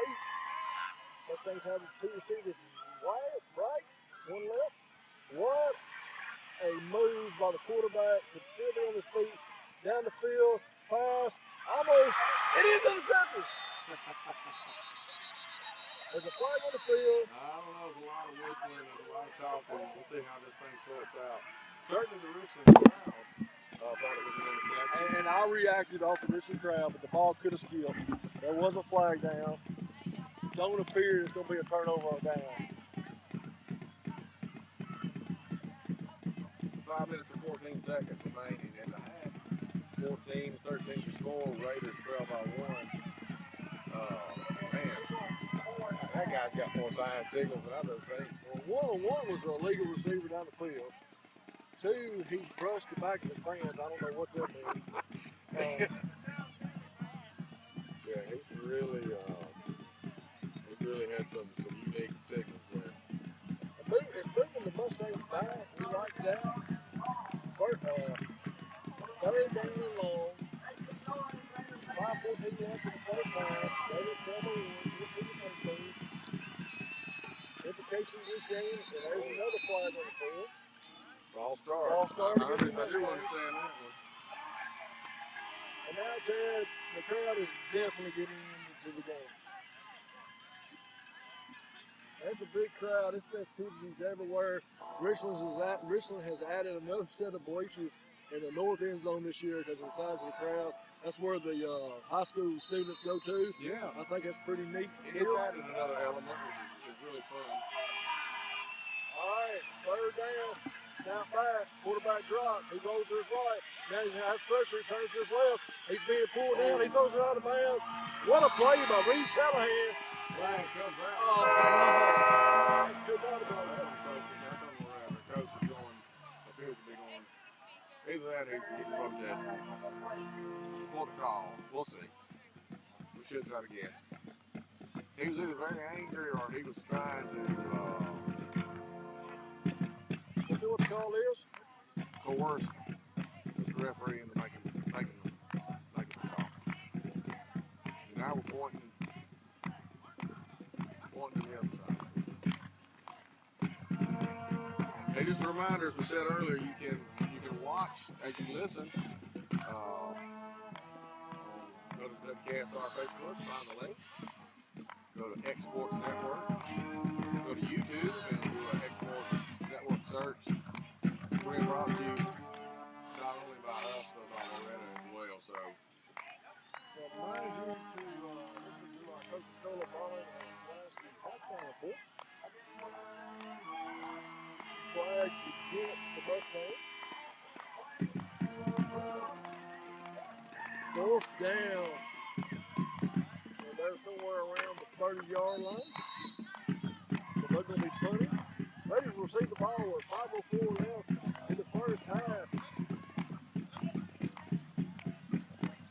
[SPEAKER 1] 8. Mustangs have two receivers wide, right, one left. What a move by the quarterback to still be on his feet. Down the field, pass, almost. It is intercepted. There's a flag on the field.
[SPEAKER 2] I don't know. There's a lot of whistling. There's a lot of talking. We'll see how this thing sorts out. Certainly the Richland crowd thought it was an interception.
[SPEAKER 1] And I reacted off the Richland crowd, but the ball could have skipped. There was a flag down. Don't appear it's going to be a turnover or down.
[SPEAKER 2] 5 minutes and 14 seconds remaining in the half. 14-13 to score. Raiders trail by 1. Man, that guy's got more sign signals than I've ever seen.
[SPEAKER 1] Well, one was a legal receiver down the field. 2, he brushed the back of his pants. I don't know what that means.
[SPEAKER 2] Yeah, he's really had some unique signals there.
[SPEAKER 1] It's moving the Mustangs back. We like that. First, third down and long. 5:14 left in the first half. They were trouble 15-13. Implications of this game, and there's another flag on the field.
[SPEAKER 2] False start.
[SPEAKER 1] False start.
[SPEAKER 2] I do understand that one.
[SPEAKER 1] And now, Chad, the crowd is definitely getting into the game. That's a big crowd. It's festivities everywhere. Richland has added another set of bleachers in the north end zone this year because of the size of the crowd. That's where the high school students go to.
[SPEAKER 2] Yeah.
[SPEAKER 1] I think that's pretty neat.
[SPEAKER 2] It's added another element, which is really fun.
[SPEAKER 1] All right, third down. Snap back. Quarterback drops. He rolls to his right. Now he has pressure. He turns to his left. He's being pulled down. He throws it out of bounds. What a play by Reed Callahan.
[SPEAKER 2] Flag comes out.
[SPEAKER 1] Oh, I could not have done
[SPEAKER 2] That's
[SPEAKER 1] that.
[SPEAKER 2] on coaching. That's on Loretto. The coach is appears to be going. Either that or he's protesting for the call. We'll see. We should try to guess. He was either very angry or he was trying to
[SPEAKER 1] Let's see what the call is.
[SPEAKER 2] coerce Mr. Referee into making the call. And now we're pointing to the other side. Hey, just a reminder, as we said earlier, you can watch as you listen. Go to the WKSR Facebook, find the link. Go to X Sports Network. Go to YouTube and do an X Sports Network search. We're brought to you not only by us but by Loretto as well. So,
[SPEAKER 1] Remind you to listen to our Coca-Cola bottle and last halftime report. Flags against the Mustangs. Fourth down. And they're somewhere around the 30-yard line. So they're going to be punting. Raiders will receive the ball with 5:04 left in the first half.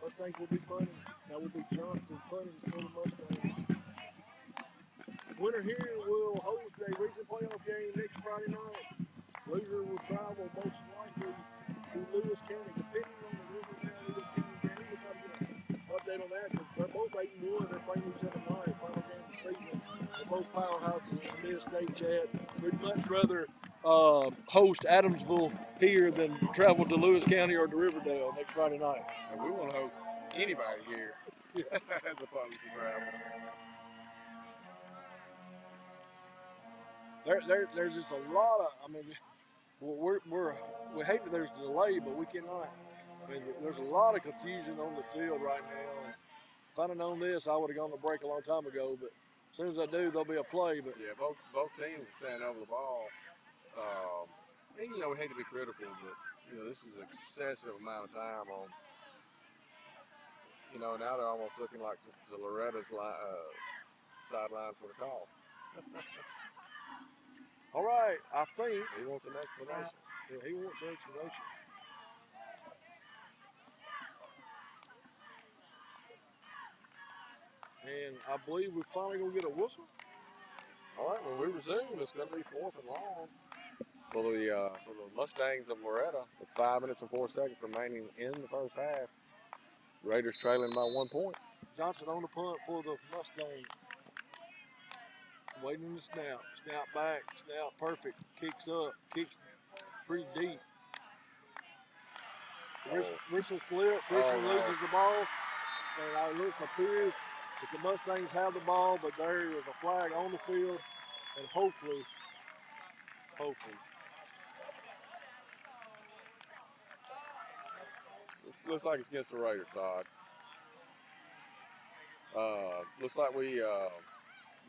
[SPEAKER 1] Mustangs will be punting. That will be Johnson punting for the Mustangs. Winner here will host a region playoff game next Friday night. Loser will travel most likely to Lewis County, depending on the Riverdale Lewis County game. We'll try to get an update on that because they're both 8-1. They're playing each other tonight, final game of the season. They're both powerhouses in the mid-state, Chad. We'd much rather host Adamsville here than travel to Lewis County or to Riverdale next Friday night.
[SPEAKER 2] and we want to host anybody here as opposed to travel.
[SPEAKER 1] There's just a lot of, I mean, we hate that there's a delay, but we cannot And there's a lot of confusion on the field right now. If I'd have known this, I would have gone to break a long time ago. But as soon as I do, there'll be a play. But
[SPEAKER 2] Yeah, both teams are standing over the ball. And, you know, we hate to be critical, but, you know, this is excessive amount of time on, you know, now they're almost looking like to Loretto's sideline for the call.
[SPEAKER 1] all right, I think
[SPEAKER 2] He wants an explanation.
[SPEAKER 1] yeah, he wants an explanation. And I believe we're finally going to get a whistle.
[SPEAKER 2] All right, when we resume, it's going to be 4th and long for the Mustangs of Loretto with 5 minutes and 4 seconds remaining in the first half. Raiders trailing by 1 point.
[SPEAKER 1] Johnson on the punt for the Mustangs. Waiting to snap. Snap back. Snap perfect. Kicks up. Kicks pretty deep. Richland slips. Richland loses the ball. And it appears that the Mustangs have the ball, but there is a flag on the field. And hopefully,
[SPEAKER 2] It looks like it's against the Raiders, Todd. Looks like we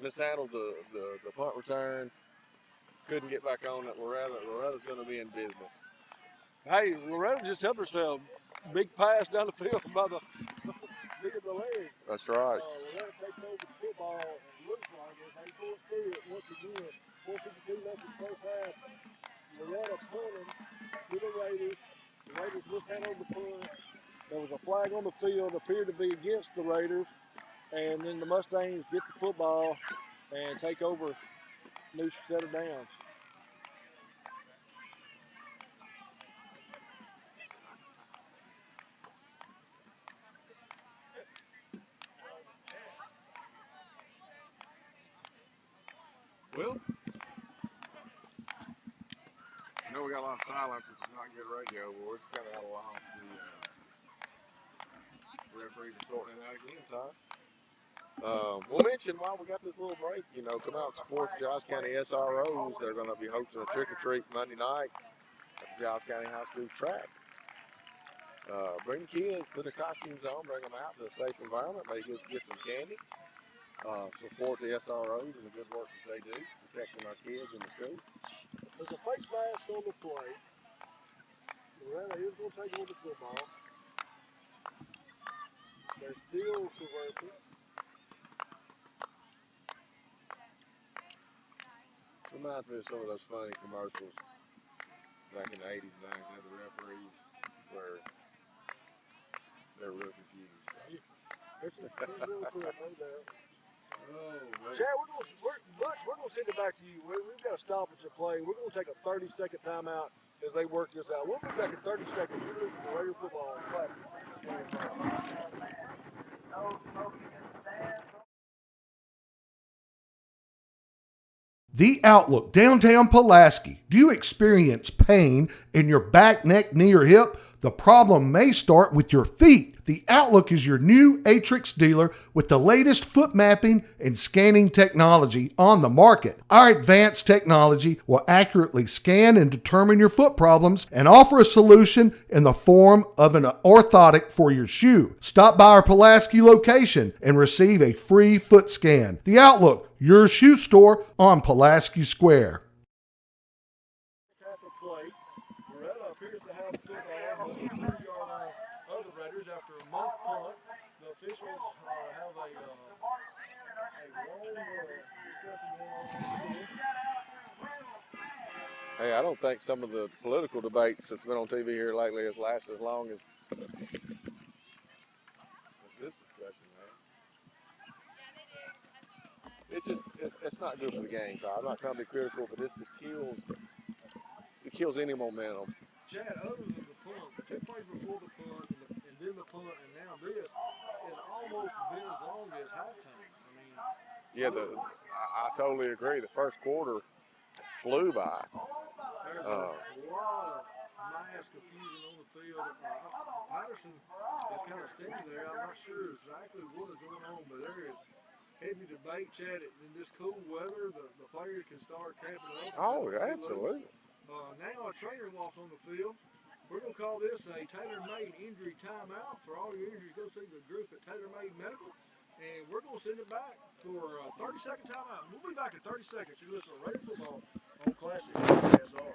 [SPEAKER 2] mishandled the punt return. Couldn't get back on it. Loretto's going to be in business.
[SPEAKER 1] hey, Loretto just helped herself. Big pass down the field by the big of the leg.
[SPEAKER 2] That's right.
[SPEAKER 1] Loretto takes over the football. It looks like it. They sort through it once again. 4:52 left in the first half. Loretto punting to the Raiders. The Raiders mishandled the punt. There was a flag on the field, appeared to be against the Raiders. And then the Mustangs get the football and take over new set of downs.
[SPEAKER 2] Well, I know we got a lot of silence, which is not good radio, but we're just kind of at a loss. The referees are sorting it out again, Todd. We'll mention while we got this little break, you know, come out and support the Giles County SROs. They're going to be hosting a trick-or-treat Monday night at the Giles County High School track. Bring the kids, put their costumes on, bring them out to a safe environment, maybe get some candy. Support the SROs and the good work that they do, protecting our kids in the school.
[SPEAKER 1] There's a face mask on the play. Loretto is going to take over the football. They're still conversing.
[SPEAKER 2] Reminds me of some of those funny commercials back in the 80s and 90s. They had the referees where they're real confused. So.
[SPEAKER 1] There's some real foot, no doubt.
[SPEAKER 2] Oh, man.
[SPEAKER 1] Chad, we're going to send it back to you. We've got to stop at your play. We're going to take a 30-second timeout as they work this out. We'll be back in 30 seconds. You're listening to Raider Football Classic.
[SPEAKER 8] The Outlook, downtown Pulaski. Do you experience pain in your back, neck, knee, or hip? The problem may start with your feet. The Outlook is your new Atrix dealer with the latest foot mapping and scanning technology on the market. Our advanced technology will accurately scan and determine your foot problems and offer a solution in the form of an orthotic for your shoe. Stop by our Pulaski location and receive a free foot scan. The Outlook, your shoe store on Pulaski Square.
[SPEAKER 1] Half a play. Loretto appears to have the football, but the 3-yard line of the Raiders after a month punt. The officials have a long discussion going on.
[SPEAKER 2] Hey, I don't think some of the political debates that's been on TV here lately has lasted as long as this discussion has. It's just, it's not good for the game, Todd. I'm not trying to be critical, but this just kills any momentum.
[SPEAKER 1] Chad, other than the punt, the 2 plays before the punt and then the punt and now this, it's almost been as long as halftime. I mean,
[SPEAKER 2] Yeah, I totally agree. The first quarter flew by.
[SPEAKER 1] there's a lot of mass confusion on the field. Patterson is kind of standing there. I'm not sure exactly what is going on, but there is heavy debate, Chad. In this cool weather, the players can start cramping up.
[SPEAKER 2] Oh, absolutely.
[SPEAKER 1] Now a trainer walks on the field. We're going to call this a tailor-made injury timeout. For all your injuries, go see the group at Tailor-Made Medical. And we're going to send it back for a 30-second timeout. We'll be back in 30 seconds. You're listening to Radio Football on Classic KSR.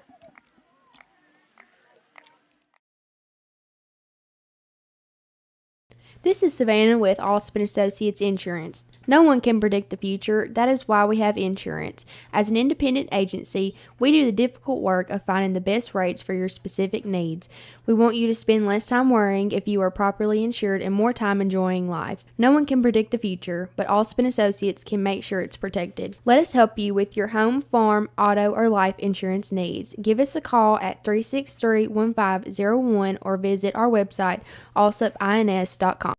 [SPEAKER 9] This is Savannah with Alston Associates Insurance. No one can predict the future. That is why we have insurance. As an independent agency, we do the difficult work of finding the best rates for your specific needs. We want you to spend less time worrying if you are properly insured and more time enjoying life. No one can predict the future, but Alston Associates can make sure it's protected. Let us help you with your home, farm, auto, or life insurance needs. Give us a call at 363-1501 or visit our website, allsupins.com.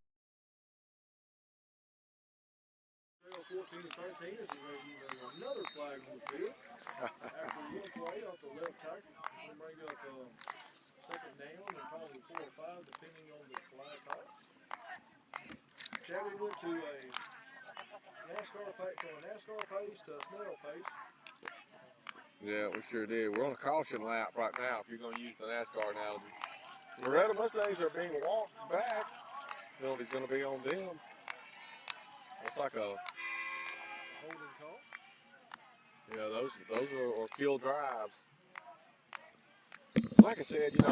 [SPEAKER 1] 14-13 is another flag on the field. After one play off the left tackle, we'll bring up second down and probably 4 or 5 depending on the flag call. Chad, we went to a NASCAR pace, from a NASCAR pace to a snail pace.
[SPEAKER 2] Yeah, we sure did. We're on a caution lap right now, if you're going to use the NASCAR analogy. Loretto Mustangs are being walked back. Penalty's going to be on them. It's like a
[SPEAKER 1] Holding call.
[SPEAKER 2] yeah, those are kill drives. Like I said, if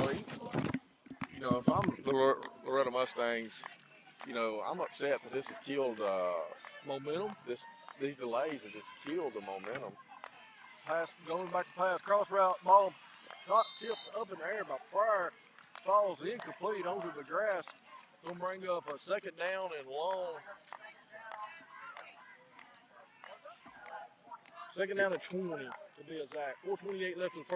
[SPEAKER 2] I'm the Loretto Mustangs, I'm upset that this has killed momentum. These delays have just killed the momentum.
[SPEAKER 1] Pass, going back to pass, cross route, ball top tipped up in the air by Pryor, falls incomplete onto the grass. Gonna bring up a second down and long. Second down and 20 to be exact. 4:28 left in the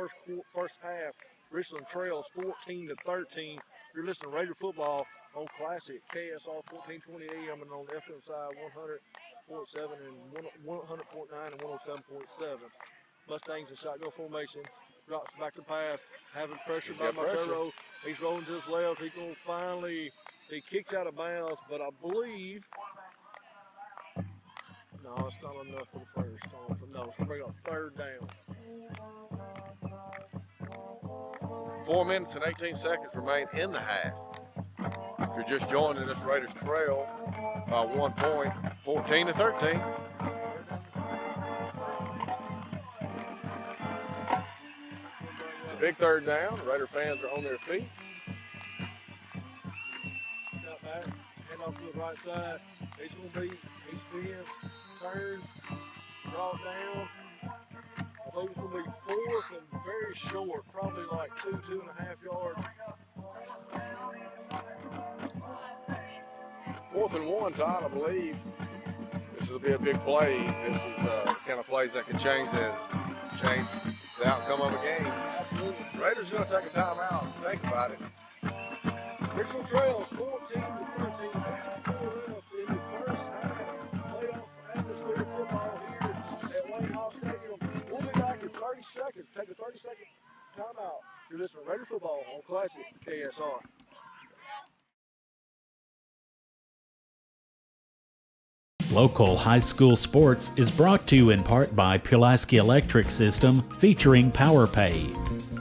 [SPEAKER 1] first half. Richland trails 14-13. You're listening to Radio Football on Classic KSR 1420 AM and on the FM side 100.7 and 100.9 and 107.7. Mustangs in shotgun formation. Drops back to pass. Having pressure by Montero. He's rolling to his left. He's going to finally be kicked out of bounds, but I believe. No, it's not enough for the first. No, it's going to bring up third down.
[SPEAKER 2] 4 minutes and 18 seconds remain in the half. If you're just joining us, Raiders trail by 1 point, 14-13. It's a big third down. Raider fans are on their feet.
[SPEAKER 1] Got back, head off to the right side. He spins, turns, draws down. I believe it's going to be fourth and very short, probably like 2.5 yards.
[SPEAKER 2] 4th and 1, Todd, I believe. This will be a big play. This is the kind of plays that can change the outcome of a game.
[SPEAKER 1] Absolutely.
[SPEAKER 2] Raiders going to take a timeout. Think about it.
[SPEAKER 1] Richland trails 14-13. 54 left in the first half. Playoff atmosphere football here at Wayne Hall Stadium. We'll be back in 30 seconds. Take a 30-second timeout. You're listening to Radio Football on Classic KSR.
[SPEAKER 6] Local high school sports is brought to you in part by Pulaski Electric System, featuring PowerPay.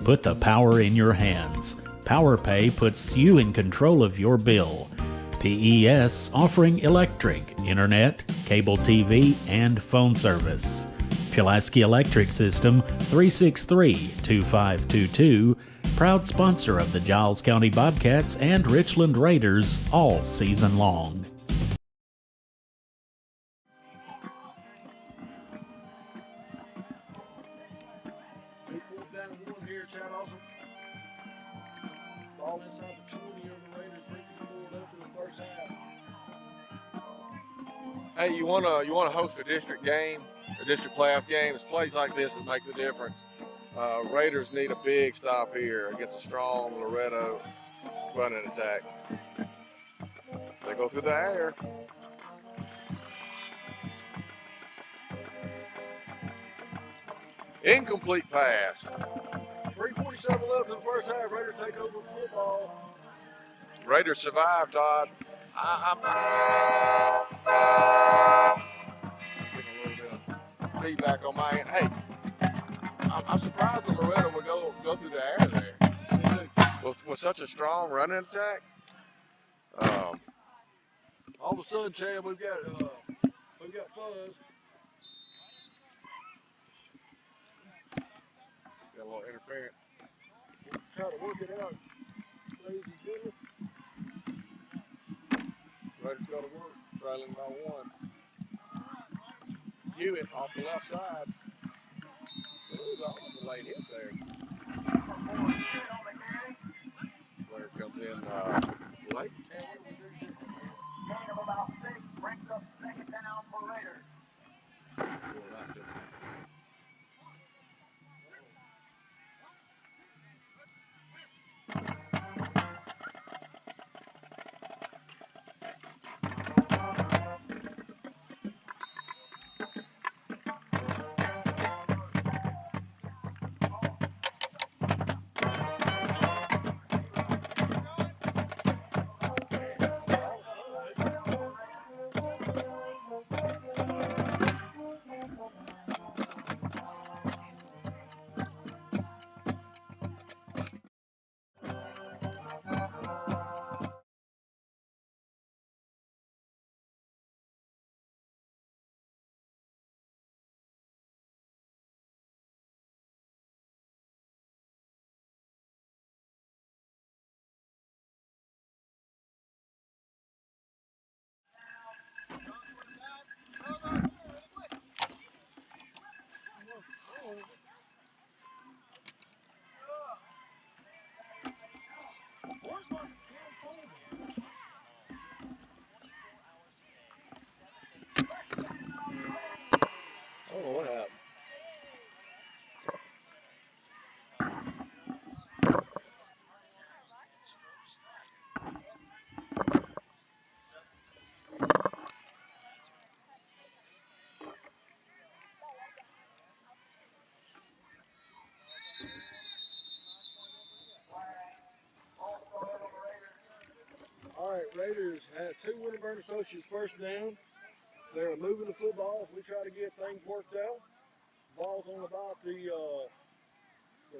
[SPEAKER 6] Put the power in your hands. PowerPay puts you in control of your bill. PES offering electric, internet, cable TV, and phone service. Pulaski Electric System, 363-2522, proud sponsor of the Giles County Bobcats and Richland Raiders all season long.
[SPEAKER 1] Big 4th down and 1 here, Chad Awesome. Ball inside the 20 of the Raiders, 3:54 left in the first half.
[SPEAKER 2] Hey, you wanna host a district game, a district playoff game? It's plays like this that make the difference. Raiders need a big stop here against a strong Loretto running attack. They go through the air. Incomplete pass.
[SPEAKER 1] 3:47 left in the first half. Raiders take over the football.
[SPEAKER 2] Raiders survive, Todd. I'm getting a little bit of feedback on my end. Hey, I'm surprised that Loretto would go through the air there. with such a strong running attack.
[SPEAKER 1] All of a sudden, Chad, we've got Fuzz.
[SPEAKER 2] Got a little interference.
[SPEAKER 1] Try to work it out. Ladies and gentlemen.
[SPEAKER 2] Raiders go to work, trailing by 1. Hewitt off the left side. Ooh, that was a late hit there. Player comes in late.
[SPEAKER 4] Gain of about 6 brings up 2nd down for Raiders.
[SPEAKER 2] I don't know what happened.
[SPEAKER 1] All right, Raiders had 2 Winterburn Associates first down. They're moving the football as we try to get things worked out. Ball's on about the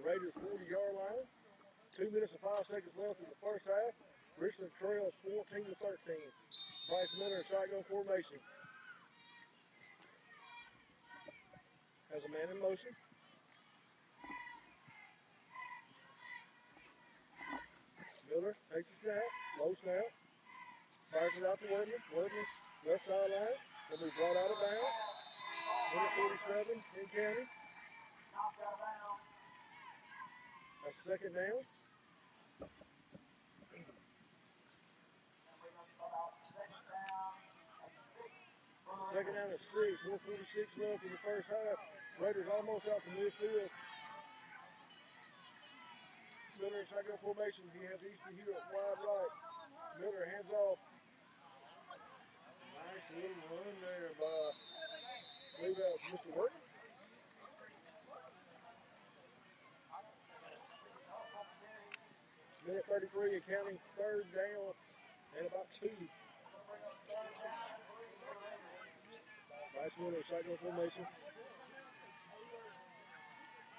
[SPEAKER 1] Raiders' 40-yard line. 2 minutes and 5 seconds left in the first half. Richland trails 14-13. Bryce Miller in shotgun formation. Has a man in motion. Miller takes a snap, low snap, fires it out to Wortman. Wortman, left sideline, will be brought out of bounds. Number 47 in county. That's 2nd down. Second down at 6, 1:46 left in the first half. Raiders almost out to midfield. Miller in shotgun formation. He has Easton Hewitt wide right. Miller hands off. Nice little run there by, I believe that was Mr. Wortman. Minute 33 and counting, 3rd down and about 2. Bryce Miller, shotgun formation.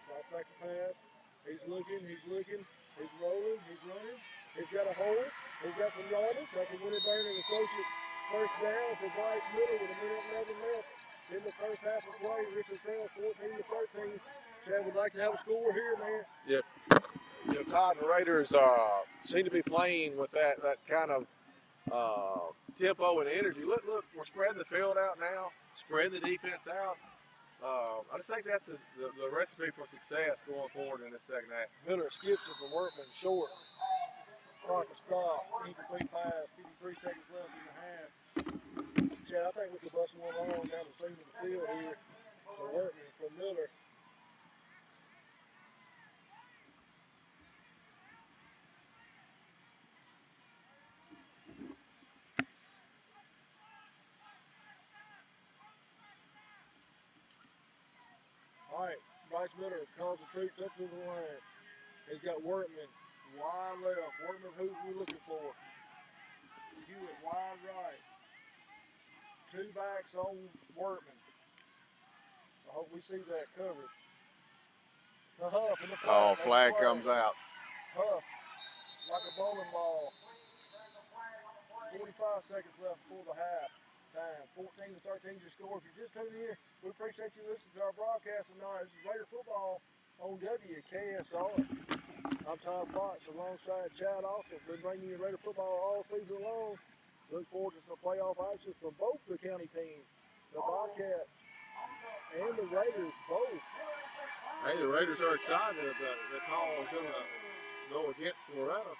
[SPEAKER 1] Drops back to pass. He's looking, he's rolling, he's running. He's got a hole, he's got some yardage. That's a Winterburn and Associates first down for Bryce Miller with a minute and 11 left in the first half of play. Richland trails 14-13. Chad would like to have a score here, man.
[SPEAKER 2] Yeah. You know, Todd and the Raiders seem to be playing with that kind of tempo and energy. Look, we're spreading the field out now, spreading the defense out. I just think that's the recipe for success going forward in this second half.
[SPEAKER 1] Miller skips it for Wortman, short. Clock will stop. Incomplete pass. 53 seconds left in the half. Chad, I think we could bust one long down the seam of the field here for Wortman from Miller. All right, Bryce Miller calls the troops up to the line. He's got Wortman wide left. Wortman, who we looking for? Hewitt wide right. 2 backs on Wortman. I hope we see that coverage. To Huff in the flag.
[SPEAKER 2] Oh, flag comes out.
[SPEAKER 1] Huff like a bowling ball. 45 seconds left before the half time. 14-13 your score. If you're just tuning in, we appreciate you listening to our broadcast tonight. This is Raider Football on WKSR. I'm Tom Fox alongside Chad Austin. Been bringing you Raider Football all season long. Look forward to some playoff action from both the county teams, the Bobcats and the Raiders both.
[SPEAKER 2] Hey, the Raiders are excited that the call is going to go against Loretto.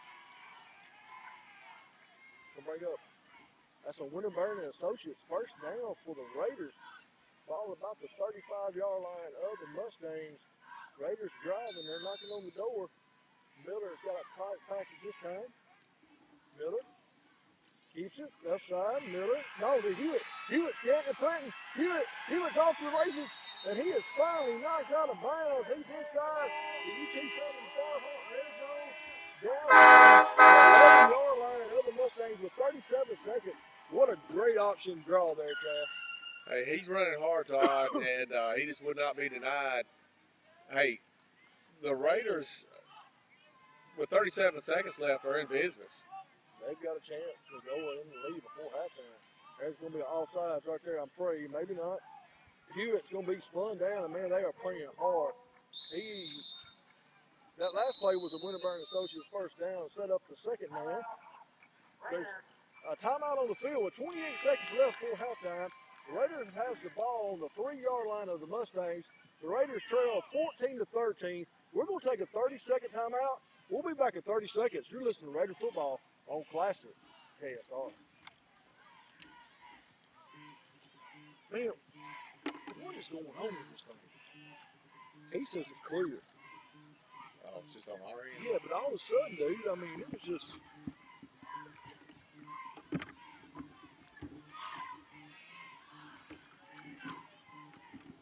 [SPEAKER 1] We'll bring up. That's a Winterburn and Associates first down for the Raiders. Ball about the 35-yard line of the Mustangs. Raiders driving. They're knocking on the door. Miller's got a tight package this time. Miller keeps it left side. Miller. No, to Hewitt. Hewitt's getting it, Printing. Hewitt's off to the races. And he is finally knocked out of bounds. He's inside the UT7 far red zone. Down the 11-yard line of the Mustangs with 37 seconds. What a great option draw there, Chad.
[SPEAKER 2] Hey, he's running hard, Todd, and he just would not be denied. Hey, the Raiders, with 37 seconds left, are in business.
[SPEAKER 1] They've got a chance to go in the lead before halftime. There's going to be an offsides right there, I'm afraid. Maybe not. Hewitt's going to be spun down, and, man, they are playing hard. That last play was a Winterburn Associates first down, set up the second down. There's a timeout on the field with 28 seconds left before halftime. The Raiders has the ball on the 3-yard line of the Mustangs. The Raiders trail 14-13. We're going to take a 30-second timeout. We'll be back in 30 seconds. You're listening to Raider Football on Classic KSR. Man, what is going on with this thing? He says it's clear.
[SPEAKER 2] Oh, it's just on our end?
[SPEAKER 1] Yeah, but all of a sudden, dude, I mean, it was just...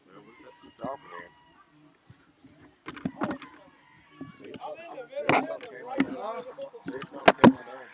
[SPEAKER 2] Well, what is that talking there? See if something came on there. See if something came on there.